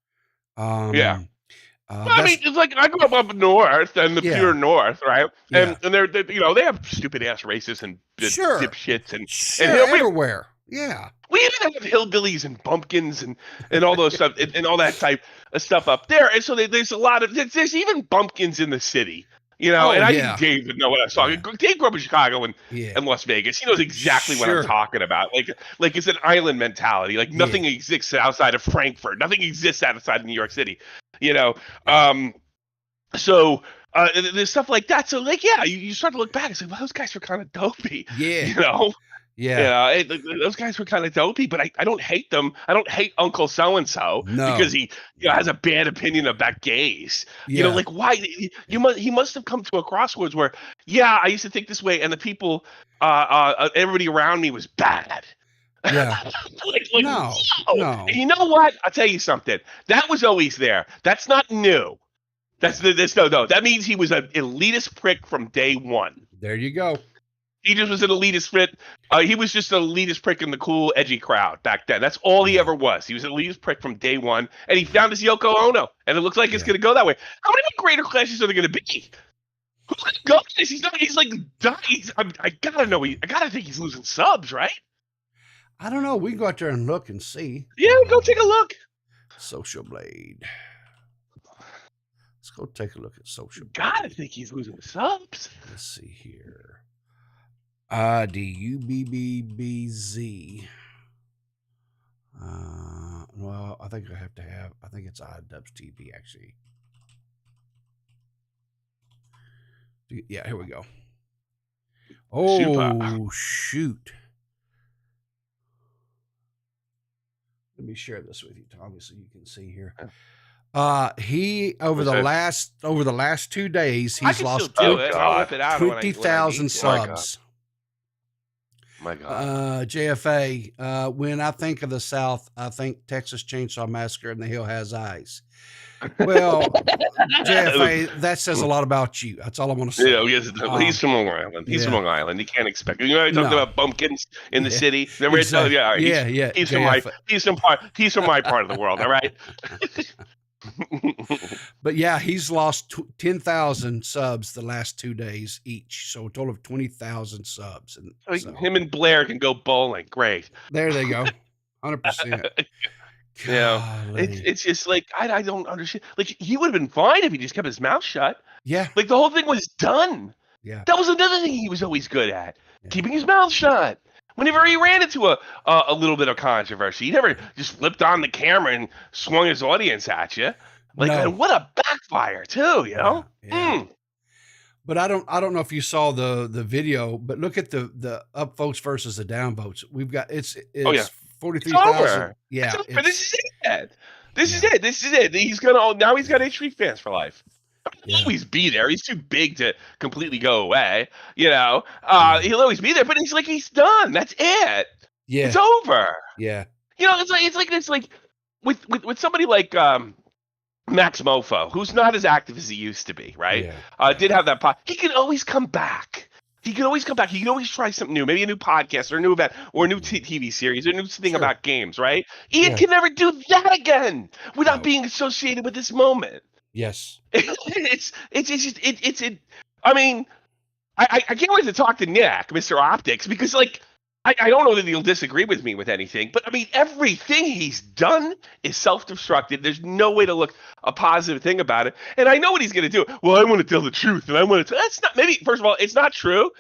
I mean, it's like I grew up north and the Yeah. pure north, right? And Yeah. and they're they have stupid ass racists and Sure. dipshits and everywhere. Yeah. we even have hillbillies and bumpkins and all those stuff and all that type of stuff up there. And so there's a lot of there's even bumpkins in the city, and I think Dave would know what I saw. Dave grew up in Chicago and Las Vegas. He knows exactly what I'm talking about. Like it's an island mentality. Like nothing exists outside of Frankfurt. Nothing exists outside of New York City. So there's stuff like that. So you start to look back and say, well, those guys were kind of dopey. Yeah. Yeah, those guys were kind of dopey, but I don't hate them. I don't hate Uncle So and So because he has a bad opinion about gays. Like why he must have come to a crossroads where I used to think this way, and the people, everybody around me was bad. Yeah. No. And you know what? I'll tell you something. That was always there. That's not new. That means he was an elitist prick from day one. There you go. He just was an elitist prick. He was just an elitist prick in the cool, edgy crowd back then. That's all he ever was. He was an elitist prick from day one, and he found his Yoko Ono, and it looks like it's going to go that way. How many more greater clashes are there going to be? Who's going to go to this? He's like dying. I gotta think he's losing subs, right? I don't know. We can go out there and look and see. Yeah, go take a look. Social Blade. Let's go take a look at Social Blade. Gotta think he's losing subs. Let's see here. Idubbbz. Well, I think I think it's Idubbbz TV actually. Yeah, here we go. Oh, shoot. Let me share this with you, Tommy, so you can see here. He over the last 2 days, he's lost 20,000 subs. My God. JFA, when I think of the South, I think Texas Chainsaw Massacre and The Hill Has Eyes. Well, JFA, that says a lot about you. That's all I want to say. He's from Long Island. He's from Long Island. You can't expect it. I talked about bumpkins in the city. Remember? Exactly. He's from my part of the world. All right. But he's lost 10,000 subs the last 2 days each, so a total of 20,000 subs. And so him and Blair can go bowling. Great. There they go. 100%. It's just like I don't understand. Like he would have been fine if he just kept his mouth shut. Yeah. Like the whole thing was done. Yeah. That was another thing he was always good at, keeping his mouth shut. Whenever he ran into a little bit of controversy, he never just flipped on the camera and swung his audience at you. Like what a backfire too, Yeah. But I don't know if you saw the video, but look at the upvotes versus the downvotes. We've got it's 43,000. Yeah. But this is it. This is it. He's got H3 fans for life. He'll always be there. He's too big to completely go away. He'll always be there, but he's done. That's it. Yeah. It's over. Yeah. It's like with somebody like Max Mofo, who's not as active as he used to be, right? Yeah. Did have that he can always come back. He can always try something new, maybe a new podcast or a new event or a new TV series or a new thing about games, right? Ian can never do that again without being associated with this moment. Yes. I mean, I can't wait to talk to Nick, Mr. Optics, because I don't know that he'll disagree with me with anything, but I mean, everything he's done is self-destructive. There's no way to look a positive thing about it. And I know what he's going to do. Well, I want to tell the truth, and that's not, maybe, first of all, it's not true.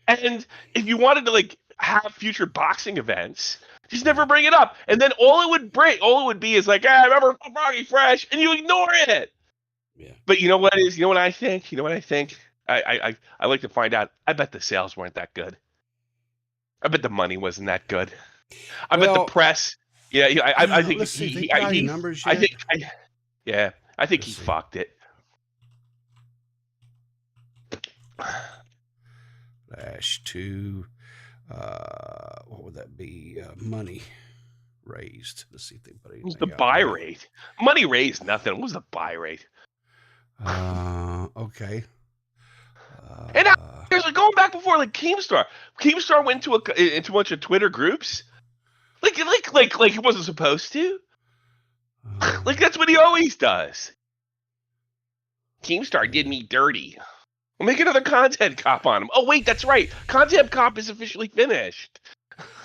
And if you wanted to have future boxing events, just never bring it up. And then all it would be is remember Froggy Fresh, and you ignore it. Yeah. But you know what is? You know what I think? I like to find out. I bet the sales weren't that good. I bet the money wasn't that good. I bet the press. Yeah, I think he numbers yet? I think he fucked it. Flash 2. What would that be? Money raised. Let's see if they put anything. What was the buy rate? Money raised nothing. What was the buy rate? Okay. And there's going back before Keemstar. Keemstar went into a bunch of Twitter groups, like he wasn't supposed to. That's what he always does. Keemstar did me dirty. We'll make another Content Cop on him. Oh, wait, that's right. Content Cop is officially finished.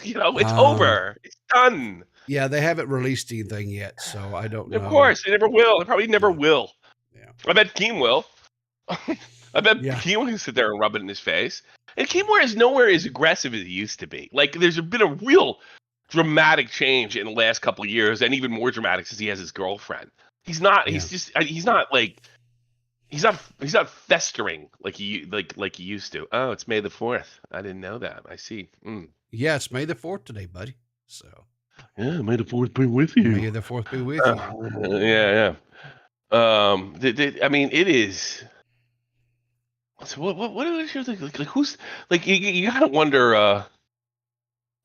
It's over. It's done. Yeah, they haven't released anything yet, so I don't know. Of course, they never will. They probably never will. Yeah. I bet Keem will. I bet Keem will sit there and rub it in his face. And Keem is nowhere as aggressive as he used to be. Like, there's been a real dramatic change in the last couple of years, and even more dramatic since he has his girlfriend. He's not. Yeah. He's not like. He's not festering like he used to. Oh, it's May the 4th. I didn't know that. I see. Yeah, it's May the 4th today, buddy. So. Yeah, May the 4th be with you. May the 4th be with you. Yeah. I mean, it is. So what is your like who's like you gotta wonder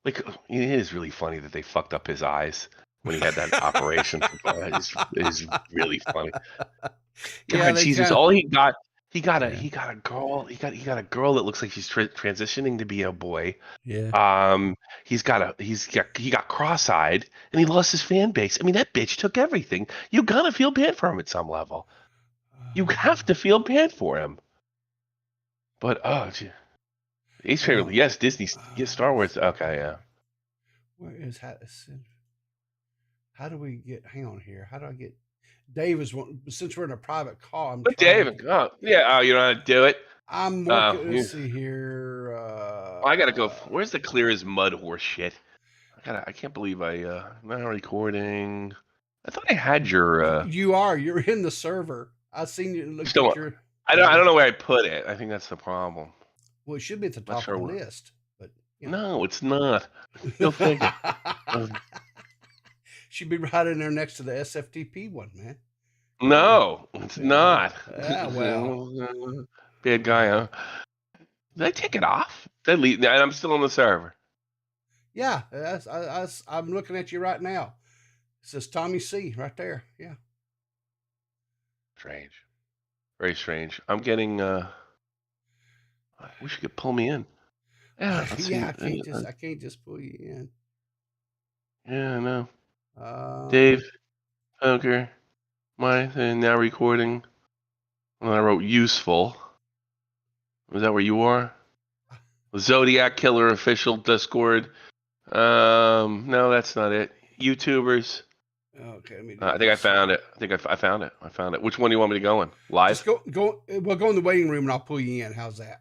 like it is really funny that they fucked up his eyes when he had that operation. It's really funny. God, Jesus, all he got a girl. He got a girl that looks like she's transitioning to be a boy. Yeah. He got cross-eyed and he lost his fan base. I mean, that bitch took everything. You gotta feel bad for him at some level. You have to feel bad for him. But yes, Disney, yes, Star Wars. Okay, yeah. Where is how do we get? Hang on here. How do I get? Dave is one. Since we're in a private call. Dave. Oh, yeah. Oh, you know how to do it. I'm working. Let's see here. I gotta go. Where's the clear as mud horse shit? I can't believe I'm not recording. I thought I had your. You're in the server. I seen you look at your. I don't know where I put it. I think that's the problem. Well, it should be at the top of the list, but no, it's not. You'll think it. Should be right in there next to the SFTP one, man. No, it's not. Yeah, well, bad guy, huh? Did I take it off? Did I leave? I'm still on the server. Yeah, I'm looking at you right now. It says Tommy C right there. Yeah. Strange. Very strange. I'm getting. I wish you could pull me in. Yeah, I can't just pull you in. Yeah, I know. Dave, Poker, my thing now recording. And I wrote useful. Was that where you are? Zodiac Killer official Discord. No, that's not it. YouTubers. Okay, let me I think I found it. I found it. Which one do you want me to go in? Live? Just go. We'll go in the waiting room and I'll pull you in. How's that?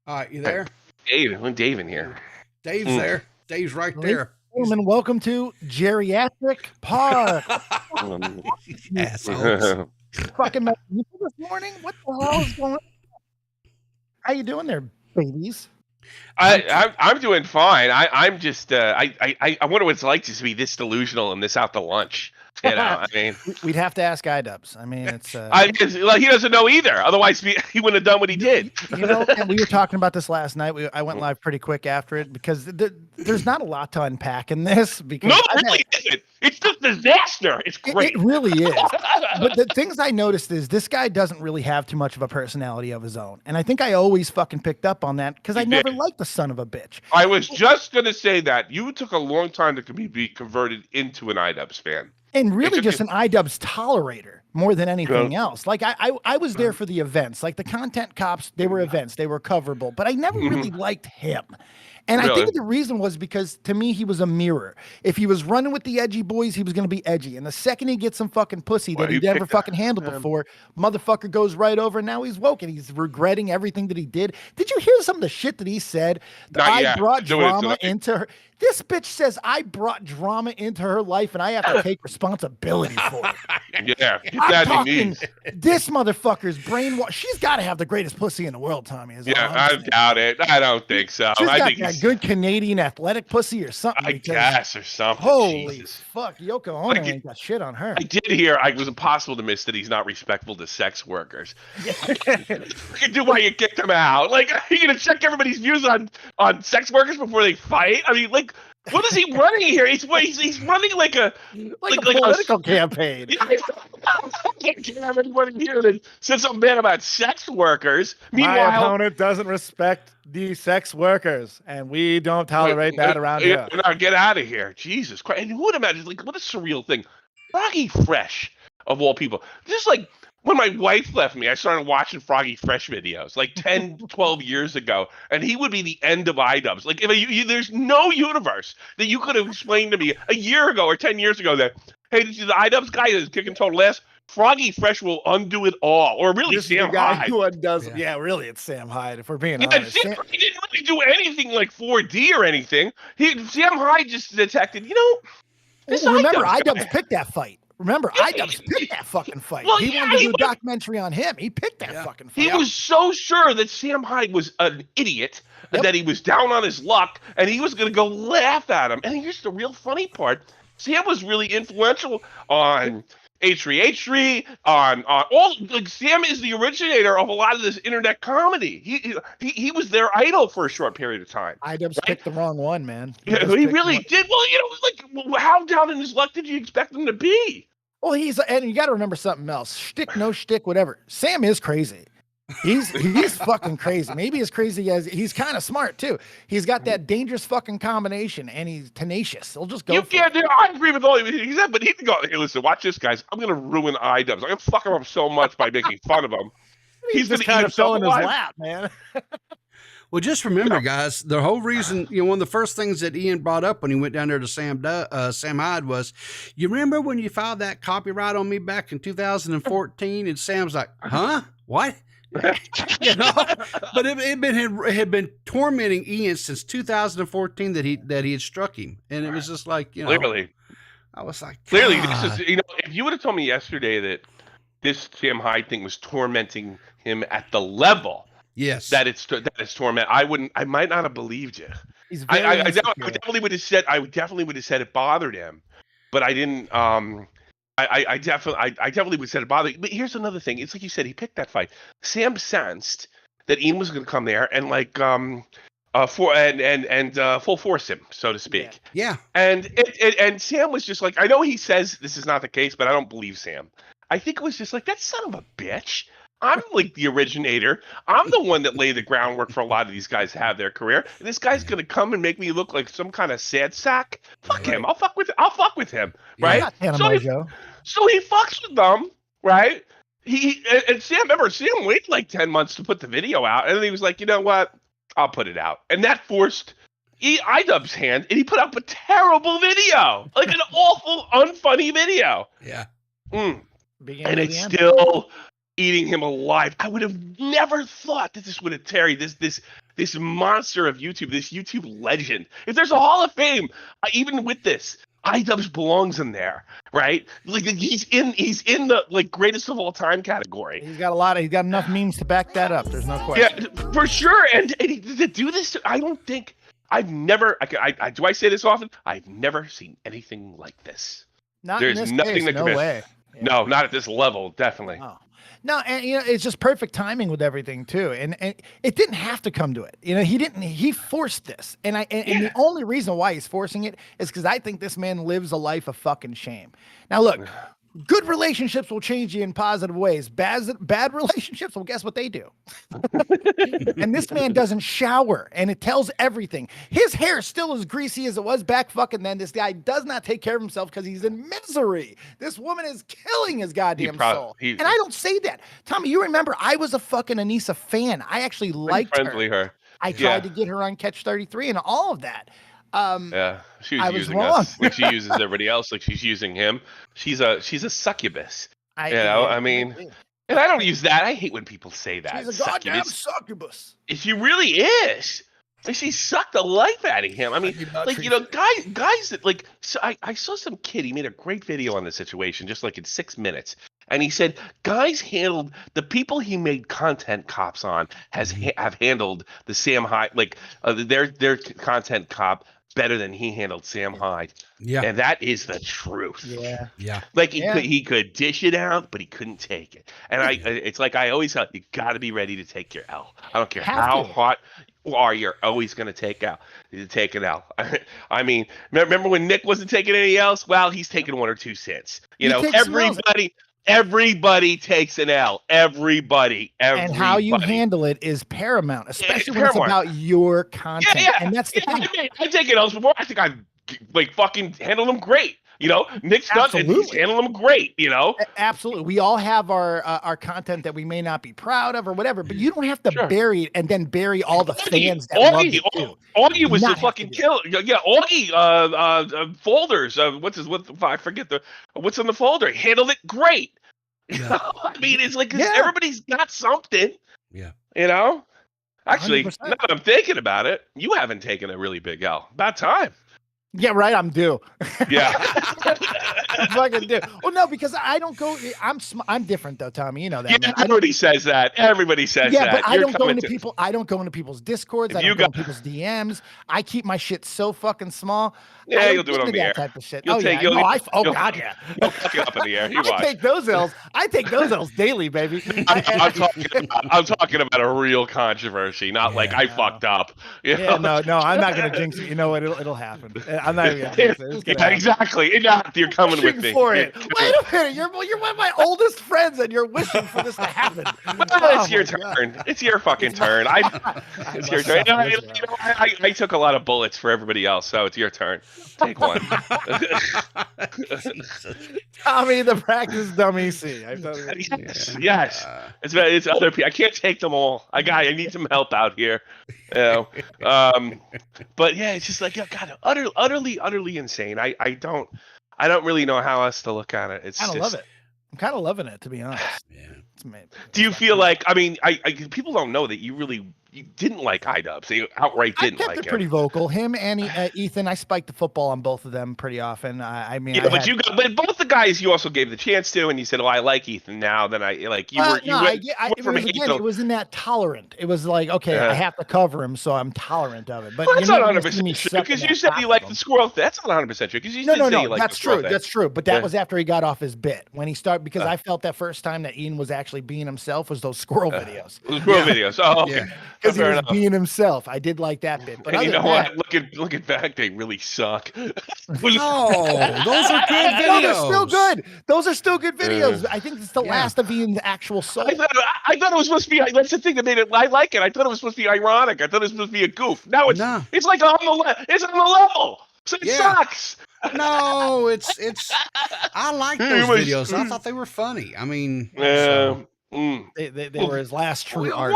All right, you there? Dave in here. Dave's there. Dave's right there. Gentlemen, welcome to Geriatric Park. Assholes. Fucking this morning? What the hell is going on? How you doing there, babies? I'm doing fine. I'm just I wonder what it's like to be this delusional and this out to lunch. You know, I mean, we'd have to ask Idubbbz. I mean, it's he doesn't know either. Otherwise, he wouldn't have done what he did. You know, and we were talking about this last night. I went live pretty quick after it because there's not a lot to unpack in this. Because no, it really isn't. It's just disaster. It's great. It really is. But the things I noticed is this guy doesn't really have too much of a personality of his own, and I think I always fucking picked up on that because I never liked the son of a bitch. I was just gonna say that you took a long time to be converted into an Idubbbz fan. And really just an Idubbbz tolerator more than anything else. Like I was there for the events, like the content cops, they were events, they were coverable, but I never really liked him. And I think the reason was because to me, he was a mirror. If he was running with the edgy boys, he was going to be edgy. And the second he gets some fucking pussy that he never fucking handled before, motherfucker goes right over and now he's woke and he's regretting everything that he did. Did you hear some of the shit that he said? I brought drama into her. This bitch says I brought drama into her life and I have to take responsibility for it. Yeah, get that in knees. This motherfucker's brainwashed. She's got to have the greatest pussy in the world, Tommy. I doubt it. I don't think so. I think a good Canadian athletic pussy or something. I guess or something. Holy Jesus. fuck, Yoko Ono ain't got shit on her. I did hear. I was impossible to miss that he's not respectful to sex workers. You can do why you kicked him out. Like, are you gonna check everybody's views on sex workers before they fight? I mean, like, What is he running here? He's running like a political campaign. I can't have anybody here that said something bad about sex workers. Meanwhile, my opponent doesn't respect the sex workers, and we don't tolerate that around here. Now get out of here, Jesus Christ! And who would imagine? Like, what a surreal thing. Froggy Fresh, of all people, just like. When my wife left me, I started watching Froggy Fresh videos like 10, 12 years ago, and he would be the end of Idubbbz. Like, if there's no universe that you could have explained to me a year ago or 10 years ago that, hey, this is the Idubbbz guy that's kicking total ass. Froggy Fresh will undo it all, or really This Sam is the guy Hyde. who undoes. Yeah, really, it's Sam Hyde. If we're being He honest, didn't really do anything like 4D or anything. Sam Hyde just detected, remember, Idubbbz picked that fight. Remember, Idubbbz picked that fucking fight. Well, he yeah, wanted to he do a documentary on him. He picked that fucking fight. He was so sure that Sam Hyde was an idiot, that he was down on his luck, and he was going to go laugh at him. And here's the real funny part. Sam was really influential on H3H3, on all. Like, Sam is the originator of a lot of this internet comedy. He was their idol for a short period of time. Idubbbz picked the wrong one, man. He really did. Well, like, how down in his luck did you expect him to be? Well, and you got to remember something else. Shtick, no shtick, whatever. Sam is crazy. He's fucking crazy. Maybe as crazy as he's kind of smart too. He's got that dangerous fucking combination, and he's tenacious. He'll just go. I agree with all he said, but he can go. Hey, listen, watch this, guys. I'm gonna ruin Idubbbz. I'm gonna fuck him up so much by making fun of him. He's just kind of fell in his lap, man. Well, just remember, guys, the whole reason, one of the first things that Ian brought up when he went down there to Sam Hyde was, you remember when you filed that copyright on me back in 2014? And Sam's like, huh? What? But it had been tormenting Ian since 2014 that he had struck him. And it was just like, Clearly. I was like, clearly, God. this is, if you would have told me yesterday that this Sam Hyde thing was tormenting him at the level that it's torment, I might not have believed you. I definitely would have said it bothered him, but I didn't. I definitely would have said it bothered. But here's another thing. It's like you said, he picked that fight. Sam sensed that Ian was going to come there and full force him, so to speak. Yeah. And Sam was just like, I know he says this is not the case, but I don't believe Sam. I think it was just like, that son of a bitch. I'm like the originator. I'm the one that laid the groundwork for a lot of these guys to have their career. And this guy's gonna come and make me look like some kind of sad sack. Fuck him. I'll fuck with him. Right? So he fucks with them, right? And Sam waited like 10 months to put the video out, and then he was like, you know what? I'll put it out. And that forced Idubbbz's hand, and he put up a terrible video. Like an awful, unfunny video. Yeah. And it's still eating him alive. I would have never thought that this would have tarried this monster of YouTube, this YouTube legend. If there's a Hall of Fame, even with this, Idubbbz belongs in there, right? Like he's in the like greatest of all time category. He's got enough memes to back that up. There's no question. Yeah, for sure. And to do this, I don't think I've never. Do I say this often? I've never seen anything like this. There's nothing that no way. Yeah. No, not at this level, definitely. No, and it's just perfect timing with everything too, and it didn't have to come to it. He forced this, and the only reason why he's forcing it is because I think this man lives a life of fucking shame. Now look, good relationships will change you in positive ways. Bad relationships, well, guess what they do? And this man doesn't shower, and it tells everything. His hair is still as greasy as it was back fucking then. This guy does not take care of himself because he's in misery. This woman is killing his goddamn soul. And I don't say that. Tommy, you remember I was a fucking Anissa fan. I actually liked her. I tried to get her on Catch 33 and all of that. She was using us like she uses everybody else, like she's using him. She's a succubus. I mean, and I don't use that. I hate when people say that. She's a goddamn succubus. She really is. Like, she sucked the life out of him. I mean, like, guys that like. So I saw some kid. He made a great video on the situation, just like in 6 minutes. And he said, guys handled the people he made content cops on have handled the Sam Hyde, like their content cop better than he handled Sam Hyde. Yeah. And that is the truth. Yeah. Yeah. Like he could dish it out, but he couldn't take it. And it's like I always thought, you got to be ready to take your L. I don't care how hot. you're always going to take out. Take it out. I mean, remember when Nick wasn't taking any else? Well, he's taking 1 or 2 cents. You know, everybody takes an L. Everybody. And how you handle it is paramount, especially when it's about your content. Yeah. And that's the thing. I've taken L's before. I think I've like fucking handled them great. You know, Nick's done it. He's handled them great. You know, absolutely. We all have our content that we may not be proud of or whatever, but you don't have to bury it and then bury all the fans that love it too. Augie was the fucking killer. Yeah, Augie folders. I forget what's in the folder. He handled it great. Yeah. I mean, it's like everybody's got something. Yeah. You know, actually, 100%. now that I'm thinking about it, you haven't taken a really big L. About time. Yeah, right. I'm due. Yeah. I'm fucking due. Well, no, because I don't go. I'm different though, Tommy. You know that. Yeah, everybody says that. Everybody says that. Yeah, but I don't go into people. I don't go into people's discords. I don't go into people's DMs. I keep my shit so fucking small. Yeah, you'll do it on the air. Type of shit. You'll God, yeah. You'll fuck it up in the air. I take those L's. I take those L's daily, baby. I'm talking about a real controversy, not like I fucked up. Yeah, no, I'm not gonna jinx it. You know what? It'll happen. I'm not even gonna jinx it. Yeah, exactly. You're coming with me. For it. Wait a minute. You're one of my oldest friends, and you're wishing for this to happen. Well, it's your turn. It's your fucking turn. It's your turn. I took a lot of bullets for everybody else, so it's your turn. Take one. Tommy, the practice dummy. See, yes. It's other people. I can't take them all. I need some help out here. You know. But yeah, it's just like God, utterly insane. I don't really know how else to look at it. It's I love it. I'm kind of loving it, to be honest. Yeah. Do you feel like? I mean, people don't know that you didn't like Idubbbz. You outright didn't like him. Pretty vocal. Him and Ethan. I spiked the football on both of them pretty often. I mean, yeah, but both the guys you also gave the chance to, and you said, "Oh, I like Ethan now." Then I like you were. It was in that tolerant. It was like, okay, I have to cover him, so I'm tolerant of it. But that's not 100% true because you said you liked the squirrel. That's not 100% true because you did say you liked the squirrel. That's true. But that was after he got off his bit when he started because I felt that first time that Ian was actually being himself was those squirrel videos. Videos. Oh, okay. Because he was being himself. I did like that bit. But and you know what? Looking back, they really suck. No, those are good videos. No, they're still good. Those are still good videos. I think it's the last of Ian's actual soul. I thought it was supposed to be. That's the thing that made it. I like it. I thought it was supposed to be ironic. I thought it was supposed to be a goof. Now it's like it's on the level. So it sucks. No, it's. I like those videos. I thought they were funny. I mean, They were his last true art.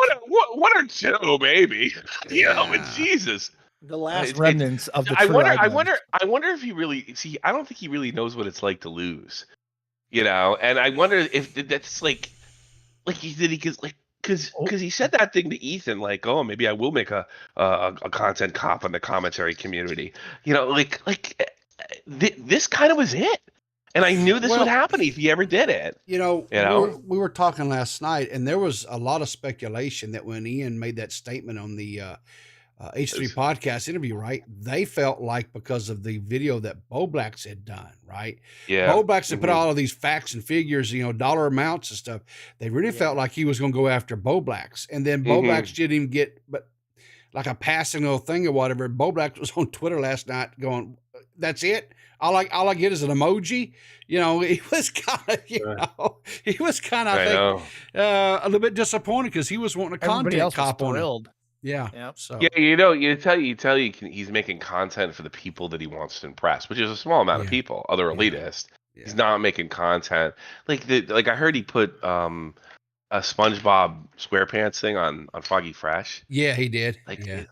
One or two, maybe. You know, Jesus. The last remnants of the. I wonder if he really. See, I don't think he really knows what it's like to lose. You know, and I wonder if that's like he did because he said that thing to Ethan, like, oh, maybe I will make a content cop in the commentary community. You know, this kind of was it. And I knew this would happen if he ever did it. You know, we were talking last night, and there was a lot of speculation that when Ian made that statement on the H3 podcast interview, right, they felt like because of the video that Bo Blacks had done, right? Yeah. Bo Blacks had put all of these facts and figures, you know, dollar amounts and stuff. They really felt like he was going to go after Bo Blacks. And then Bo Blacks didn't even get but like a passing little thing or whatever. Bo Blacks was on Twitter last night going, that's it? All I get is an emoji. You know, he was kind of, a little bit disappointed because he was wanting a content cop on it. Yeah. Yep. So yeah, you know, you tell you he's making content for the people that he wants to impress, which is a small amount of people, other elitists. Yeah. He's not making content like I heard he put a SpongeBob SquarePants thing on Froggy Fresh. Yeah, he did. Did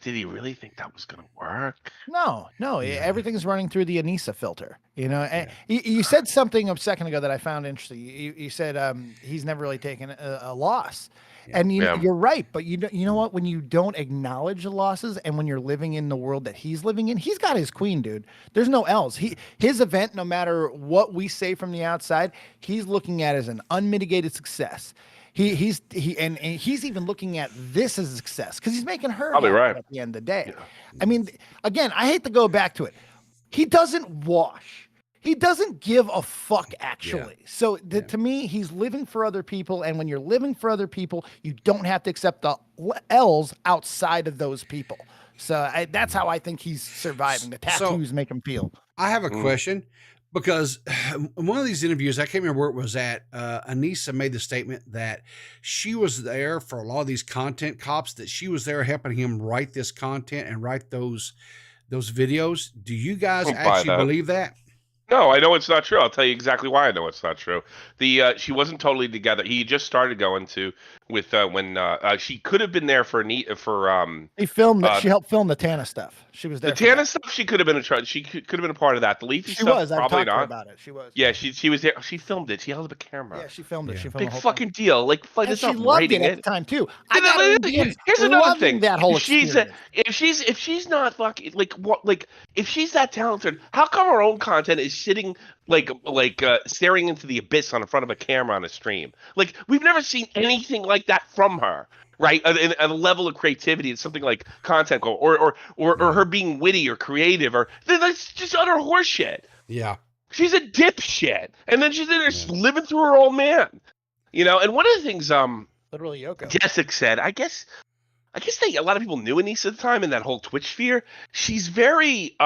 he really think that was gonna work? No. Everything's running through the Anissa filter. You know, and you said something a second ago that I found interesting. You said he's never really taken a loss. Yeah. And you're right, but you know what? When you don't acknowledge the losses, and when you're living in the world that he's living in, he's got his queen, dude. There's no else. His event, no matter what we say from the outside, he's looking at as an unmitigated success. He's even looking at this as a success because he's making her happy at the end of the day. Yeah. I mean, again, I hate to go back to it. He doesn't wash. He doesn't give a fuck, actually. So to me, he's living for other people. And when you're living for other people, you don't have to accept the L's outside of those people. So that's how I think he's surviving. The tattoos make him feel. I have a question, because in one of these interviews, I can't remember where it was at, Anissa made the statement that she was there for a lot of these content cops, that she was there helping him write this content and write those videos. Do you guys actually believe that? No, I know it's not true. I'll tell you exactly why I know it's not true. She wasn't totally together. He just started going to when she could have been there for he filmed she helped film the Tana stuff. She was there. The Tana stuff, she could have been she could have been a part of that. The Leafy stuff, probably not. About it. She was. Yeah, she was there. She filmed it. She held up a camera. Yeah, she filmed it. She filmed big the whole fucking deal. Like it's she not loved writing it at the time too. Here's another thing. That whole if she's not fucking if she's that talented, how come her own content is sitting staring into the abyss on the front of a camera on a stream? Like, we've never seen anything like that from her, right? At a level of creativity, it's something like content or her being witty or creative, or that's just utter horseshit. Yeah, she's a dipshit, and then she's in there living through her old man, you know. And one of the things literally Yoko Jessica said, I guess a lot of people knew Anissa at the time in that whole Twitch sphere. She's very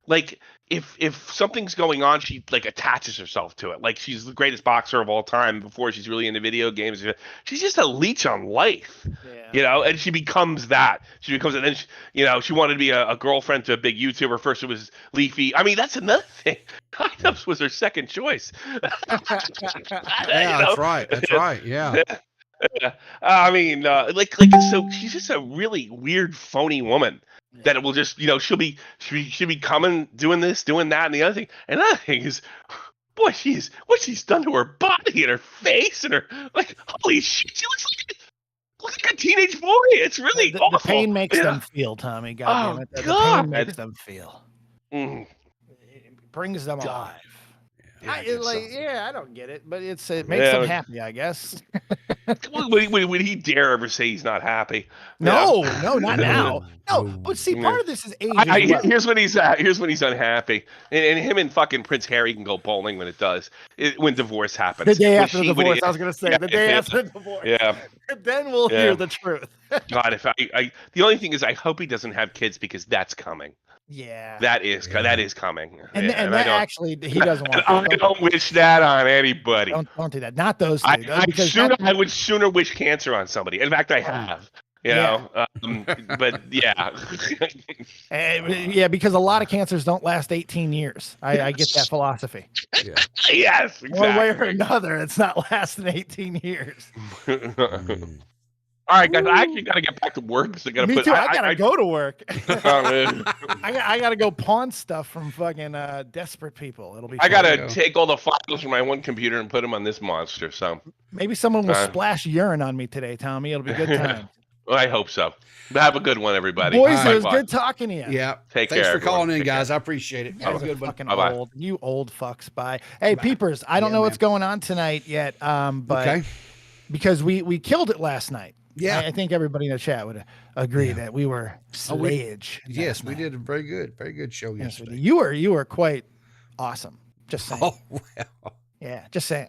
like, if something's going on, she like attaches herself to it. Like, she's the greatest boxer of all time before she's really into video games. She's just a leech on life, you know. And she becomes that. And then she wanted to be a girlfriend to a big YouTuber. First it was Leafy. I mean, that's another thing. Idubbbz was her second choice. That's right. That's right. Yeah. I mean, so she's just a really weird, phony woman that it will just, she'll be coming, doing this, doing that, and the other thing. And another thing is, boy, what she's done to her body and her face and her, like, holy shit, she looks like a teenage boy. It's really awful. The pain makes them feel, Tommy. God damn it. The pain makes them feel. It brings them alive. I don't get it, but it makes them happy, I guess. Would he dare ever say he's not happy? No, not now. No, but see, part of this is age. Here's when he's unhappy, and him and fucking Prince Harry can go bowling when it does. When divorce happens. The day after the divorce, I was gonna say the day after the divorce. Yeah. Then we'll hear the truth. God, if the only thing is, I hope he doesn't have kids, because that's coming. Yeah, that is coming, and that actually he doesn't want. I don't wish that on anybody. Don't do that. Not those two. I would sooner wish cancer on somebody. In fact, I have. You know, but yeah, because a lot of cancers don't last 18 years. I get that philosophy. Yeah. Yes, exactly. One way or another, it's not lasting 18 years. All right, guys, I actually got to get back to work. So Me too. I got to go to work. I got to go pawn stuff from fucking desperate people. It'll be. I got to take all the files from my one computer and put them on this monster. So maybe someone will splash urine on me today, Tommy. It'll be good time. Well, I hope so. But have a good one, everybody. Boys, it was good talking to you. Yeah. Thanks for calling in, guys. I appreciate it. Have a good one. Old, you old fucks. Bye. Hey, Peepers, I don't know what's going on tonight yet, but because we killed it last night. Yeah, I think everybody in the chat would agree that we were slayage. Yes, we did a very good show yesterday. You were quite awesome. Just saying. Oh, well. Yeah, just saying.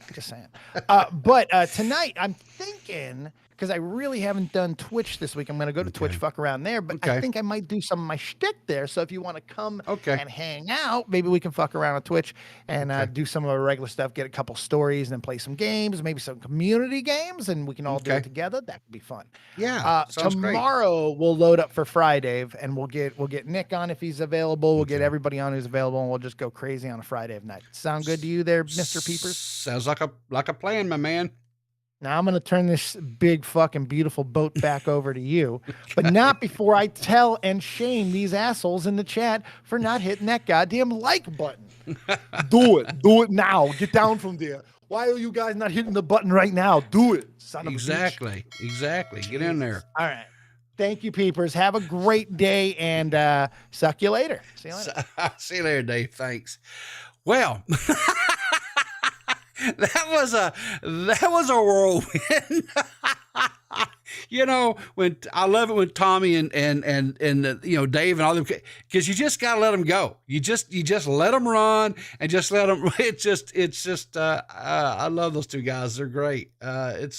But tonight I'm thinking, because I really haven't done Twitch this week, I'm going to go to Twitch, fuck around there. But I think I might do some of my shtick there. So if you want to come and hang out, maybe we can fuck around on Twitch and do some of the regular stuff, get a couple stories, and then play some games, maybe some community games, and we can all do it together. That could be fun. Yeah. Tomorrow we'll load up for Friday, and we'll get Nick on if he's available. We'll get everybody on who's available, and we'll just go crazy on a Friday night. Sound good to you there, Mr. Peepers? Sounds like a plan, my man. Now I'm going to turn this big fucking beautiful boat back over to you, but not before I tell and shame these assholes in the chat for not hitting that goddamn like button. Do it now. Get down from there. Why are you guys not hitting the button right now? Do it. Son of a bitch. Exactly. Get in there. All right. Thank you, Peepers. Have a great day, and suck you later. See you later. See you later, Dave. Thanks. Well, that was a whirlwind. you know, when I love it when Tommy and you know, Dave and all them, because you just got to let them go. You just let them run and just let them. It's just I love those two guys. They're great. It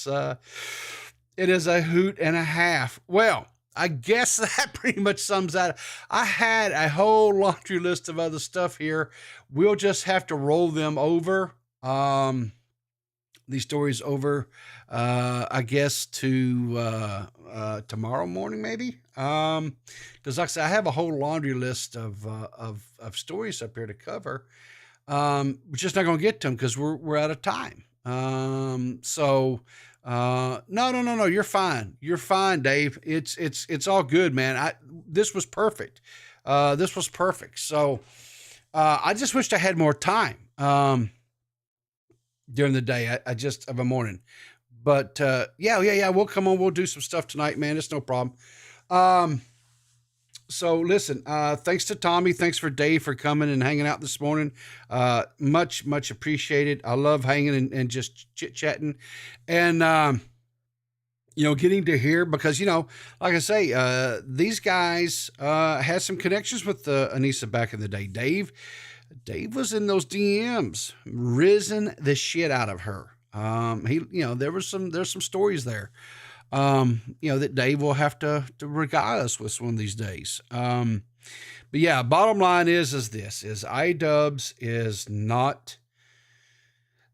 is a hoot and a half. Well, I guess that pretty much sums that. I had a whole laundry list of other stuff here. We'll just have to roll them over. These stories over, I guess, to tomorrow morning, maybe. Because like I said, I have a whole laundry list of stories up here to cover. We're just not going to get to them because we're out of time. No, you're fine. You're fine, Dave. It's all good, man. This was perfect. This was perfect. So, I just wished I had more time, during the day. I just of a morning, but, yeah. We'll come on. We'll do some stuff tonight, man. It's no problem. So listen, thanks to Tommy. Thanks for Dave for coming and hanging out this morning. Much appreciated. I love hanging and just chit chatting and, you know, getting to hear because, you know, like I say, these guys, had some connections with, Anissa back in the day. Dave was in those DMs, risen the shit out of her. You know, there's some stories there. You know, that Dave will have to regale us with one of these days. But yeah, bottom line is Idubbbz is not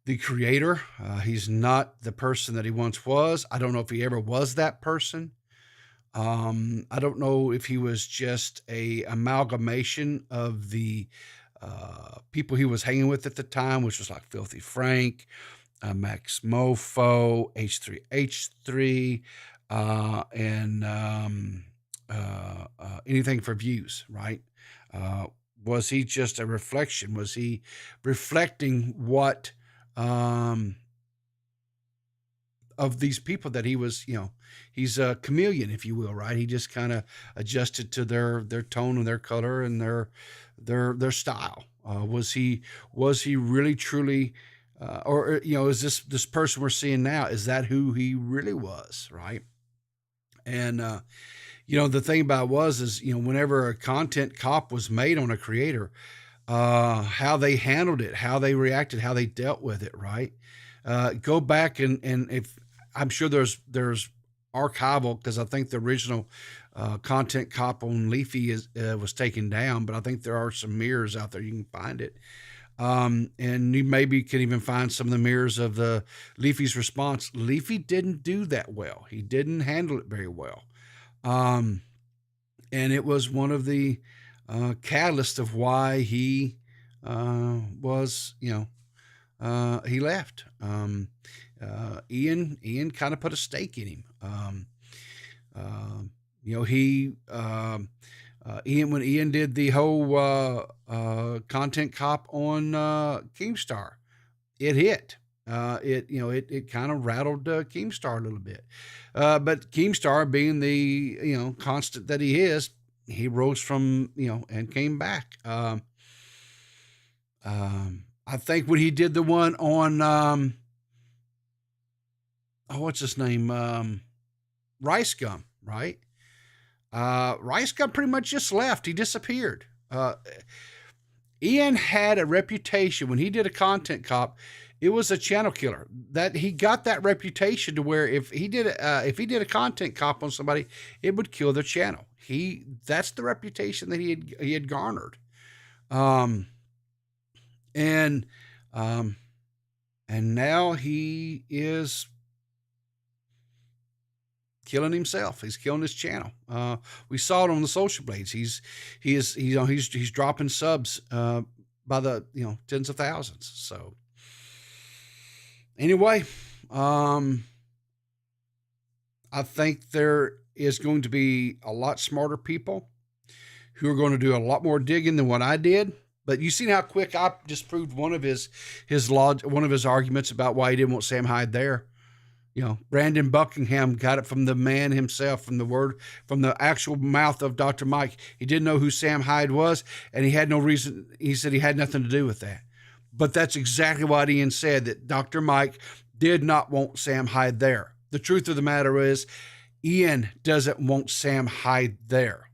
the creator. He's not the person that he once was. I don't know if he ever was that person. I don't know if he was just a amalgamation of the, people he was hanging with at the time, which was like Filthy Frank, Max Mofo, H3H3, and anything for views, right? Was he just a reflection? Was he reflecting what of these people that he was, you know, he's a chameleon, if you will, right? He just kind of adjusted to their tone and their color and their style. Was he really truly, or, you know, is this person we're seeing now, is that who he really was? Right. And, you know, the thing about it is, you know, whenever a content cop was made on a creator, how they handled it, how they reacted, how they dealt with it. Right. Go back and if I'm sure there's archival, because I think the original content cop on Leafy was taken down, but I think there are some mirrors out there. You can find it. And you maybe can even find some of the mirrors of the Leafy's response. Leafy didn't do that well. He didn't handle it very well. And it was one of the catalysts of why he was, you know, he left. Ian kind of put a stake in him. You know, when Ian did the whole content cop on Keemstar, it hit. It kind of rattled Keemstar a little bit. But Keemstar, being the, you know, constant that he is, he rose from, you know, and came back. I think when he did the one on, what's his name? Rice Gum, right? Rice Gum pretty much just left. He disappeared. Ian had a reputation when he did a content cop. It was a channel killer. That he got that reputation to where if he did a content cop on somebody, it would kill their channel. That's the reputation that he had garnered. And now he is killing himself. He's killing his channel. We saw it on the social blades. He's dropping subs by the, you know, tens of thousands. So anyway, I think there is going to be a lot smarter people who are going to do a lot more digging than what I did. But you seen how quick I just proved one of his arguments about why he didn't want Sam Hyde there. You know, Brandon Buckingham got it from the man himself, from the actual mouth of Dr. Mike. He didn't know who Sam Hyde was, and he had no reason. He said he had nothing to do with that. But that's exactly what Ian said, that Dr. Mike did not want Sam Hyde there. The truth of the matter is, Ian doesn't want Sam Hyde there.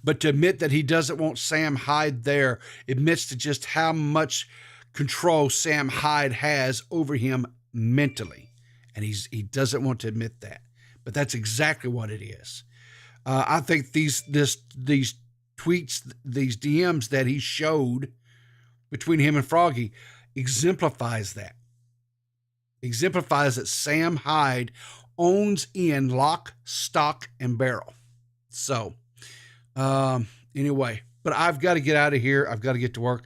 But to admit that he doesn't want Sam Hyde there admits to just how much control Sam Hyde has over him mentally. And he doesn't want to admit that. But that's exactly what it is. I think these tweets, these DMs that he showed between him and Froggy exemplifies that. Exemplifies that Sam Hyde owns Ian lock, stock, and barrel. So, anyway, but I've got to get out of here. I've got to get to work.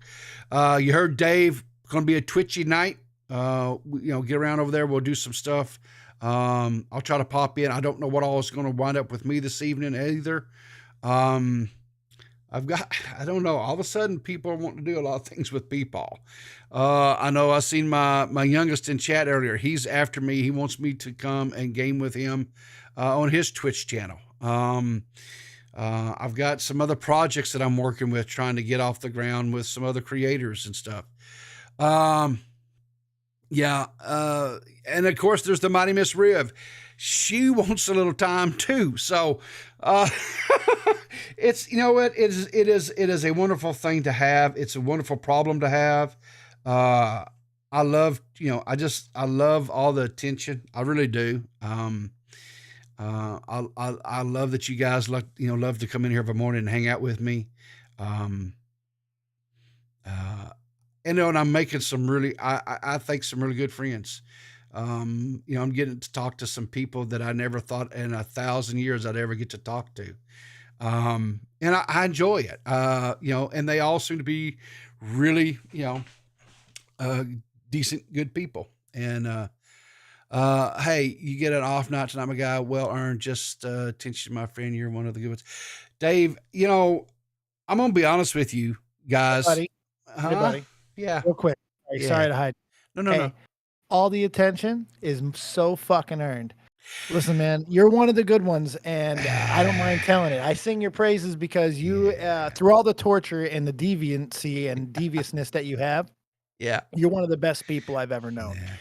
You heard Dave, going to be a twitchy night. Get around over there. We'll do some stuff. I'll try to pop in. I don't know what all is going to wind up with me this evening either. I don't know. All of a sudden, people are wanting to do a lot of things with people. I know I seen my youngest in chat earlier. He's after me. He wants me to come and game with him on his Twitch channel. I've got some other projects that I'm working with, trying to get off the ground with some other creators and stuff. And of course, there's the Mighty Miss Riv. She wants a little time too. So, it's, it is a wonderful thing to have. It's a wonderful problem to have. I love, I love all the attention. I really do. I love that you guys love to come in here every morning and hang out with me. And I'm making some really, I think some really good friends. I'm getting to talk to some people that I never thought in 1,000 years I'd ever get to talk to. And I enjoy it. And they all seem to be really, decent, good people. And, hey, you get an off night tonight, my guy. Well earned. Just attention, my friend. You're one of the good ones. Dave, I'm going to be honest with you guys. Hey, buddy. Yeah. Real quick. Sorry to hide. No. All the attention is so fucking earned. Listen, man, you're one of the good ones, and I don't mind telling it. I sing your praises because you, through all the torture and the deviancy and deviousness that you have, you're one of the best people I've ever known. Yeah.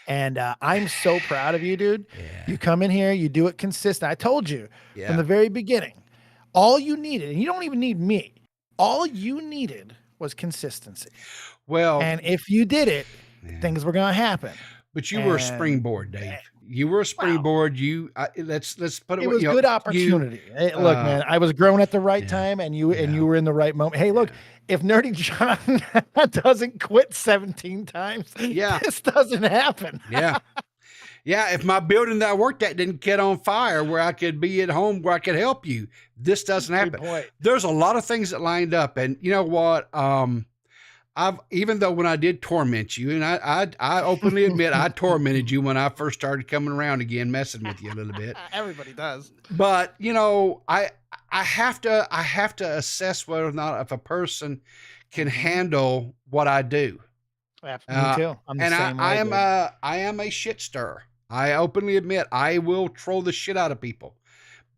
And I'm so proud of you, dude. Yeah. You come in here, you do it consistent. I told you from the very beginning, all you needed, and you don't even need me, all you needed was consistency. Well, and if you did it, things were going to happen. But you were a springboard, Dave. You were a springboard. Wow. Let's put it. It was good opportunity. Hey, look, man, I was growing at the right time, and you were in the right moment. Hey, look, if Nerdy John doesn't quit 17 times, this doesn't happen. If my building that I worked at didn't get on fire where I could be at home where I could help you, this doesn't happen. There's a lot of things that lined up, and you know what? Even though when I did torment you, and I openly admit I tormented you when I first started coming around again, messing with you a little bit. Everybody does. But I have to assess whether or not if a person can handle what I do. Me too. I'm the same way, I am a shit stirrer. I openly admit I will troll the shit out of people,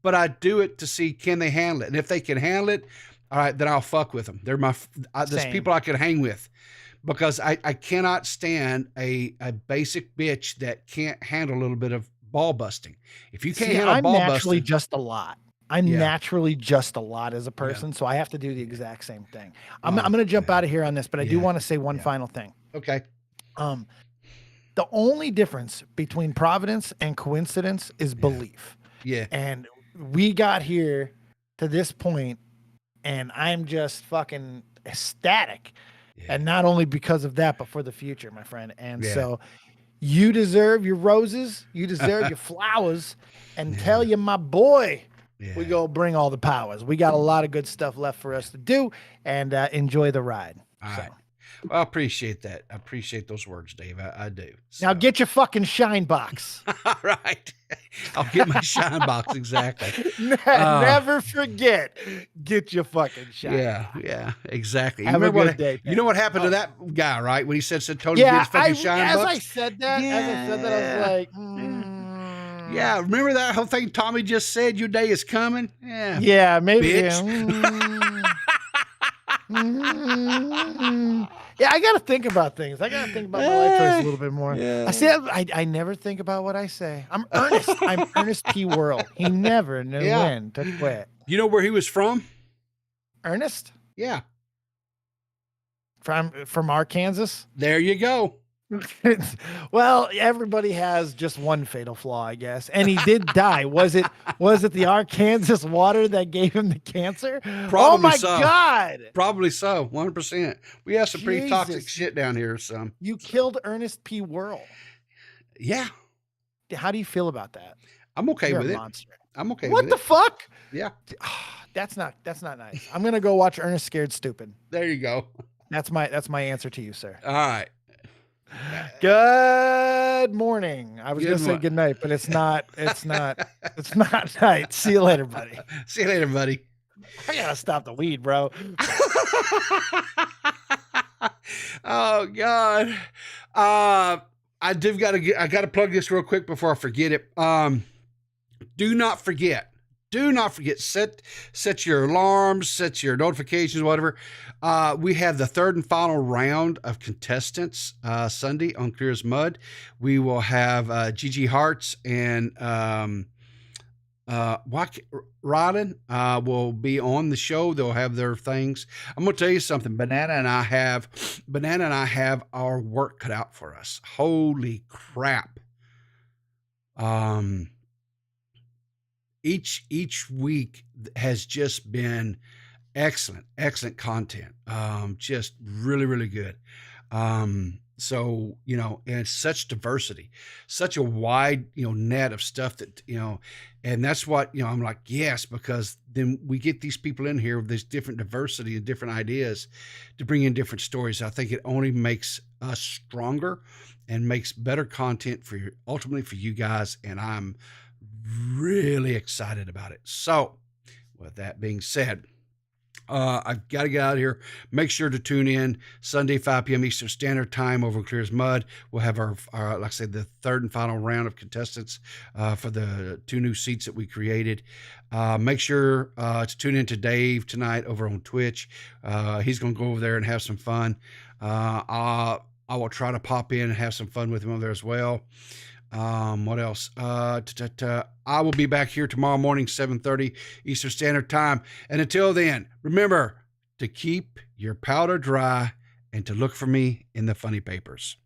but I do it to see can they handle it, and if they can handle it, all right, then I'll fuck with them. They're there's people I can hang with, because I cannot stand a basic bitch that can't handle a little bit of ball busting. If you can't handle ball busting, I'm naturally just a lot. I'm naturally just a lot as a person, so I have to do the exact same thing. I'm going to jump out of here on this, but I do want to say one final thing. Okay. The only difference between providence and coincidence is belief. Yeah. And we got here to this point, and I'm just fucking ecstatic. Yeah. And not only because of that, but for the future, my friend. And so you deserve your roses, you deserve your flowers, and tell you, my boy, we go bring all the powers. We got a lot of good stuff left for us to do, and enjoy the ride. All right. Well, I appreciate that. I appreciate those words, Dave. I do. So. Now get your fucking shine box. All right. I'll get my shine box. Exactly. Never forget. Get your fucking shine box. Yeah, exactly. Have a good day. You know what happened to that guy, right? When he said Tony get his fucking shine box? As I said that, I was like, yeah, remember that whole thing Tommy just said, your day is coming? Yeah. Yeah, maybe. Bitch. Yeah, I got to think about things. I got to think about my life choice a little bit more. Yeah. I say I never think about what I say. I'm Ernest. I'm Ernest P. Worrell. He never knew when to quit. You know where he was from? Ernest? Yeah. From Arkansas? There you go. Well, everybody has just one fatal flaw, I guess. And he did die. Was it the Arkansas water that gave him the cancer? Probably oh my so. God. Probably so. 100%. We have some pretty toxic Jesus. shit down here. So You killed Ernest P. Worrell. yeah. How do you feel about that? I'm okay You're with a it. monster. I'm okay What with the it. fuck? Yeah. That's not nice. I'm gonna go watch Ernest Scared Stupid. There you go. That's my answer to you, sir. All right. Good morning. I was Good gonna say morning. good night, but it's not night. See you later, buddy. See you later, buddy. I gotta stop the weed, bro. Oh God. I gotta plug this real quick before I forget it. Do not forget. Set your alarms, set your notifications, whatever. We have the third and final round of contestants Sunday on Clear as Mud. We will have Gigi Hartz and Rodden will be on the show. They'll have their things. I'm gonna tell you something. Banana and I have our work cut out for us. Holy crap. Each week has just been excellent content. Just really, really good. So, and it's such diversity, such a wide, net of stuff that, and that's what, I'm like, yes, because then we get these people in here with this different diversity and different ideas to bring in different stories. I think it only makes us stronger and makes better content ultimately for you guys. And I'm really excited about it. So with that being said, I've got to get out of here. Make sure to tune in Sunday, 5 p.m. Eastern Standard Time over Clear as Mud. We'll have our like I said, the third and final round of contestants for the 2 new seats that we created. Make sure to tune in to Dave tonight over on Twitch. He's going to go over there and have some fun. I will try to pop in and have some fun with him over there as well. What else? I will be back here tomorrow morning, 7:30 Eastern Standard Time. And until then, remember to keep your powder dry and to look for me in the funny papers.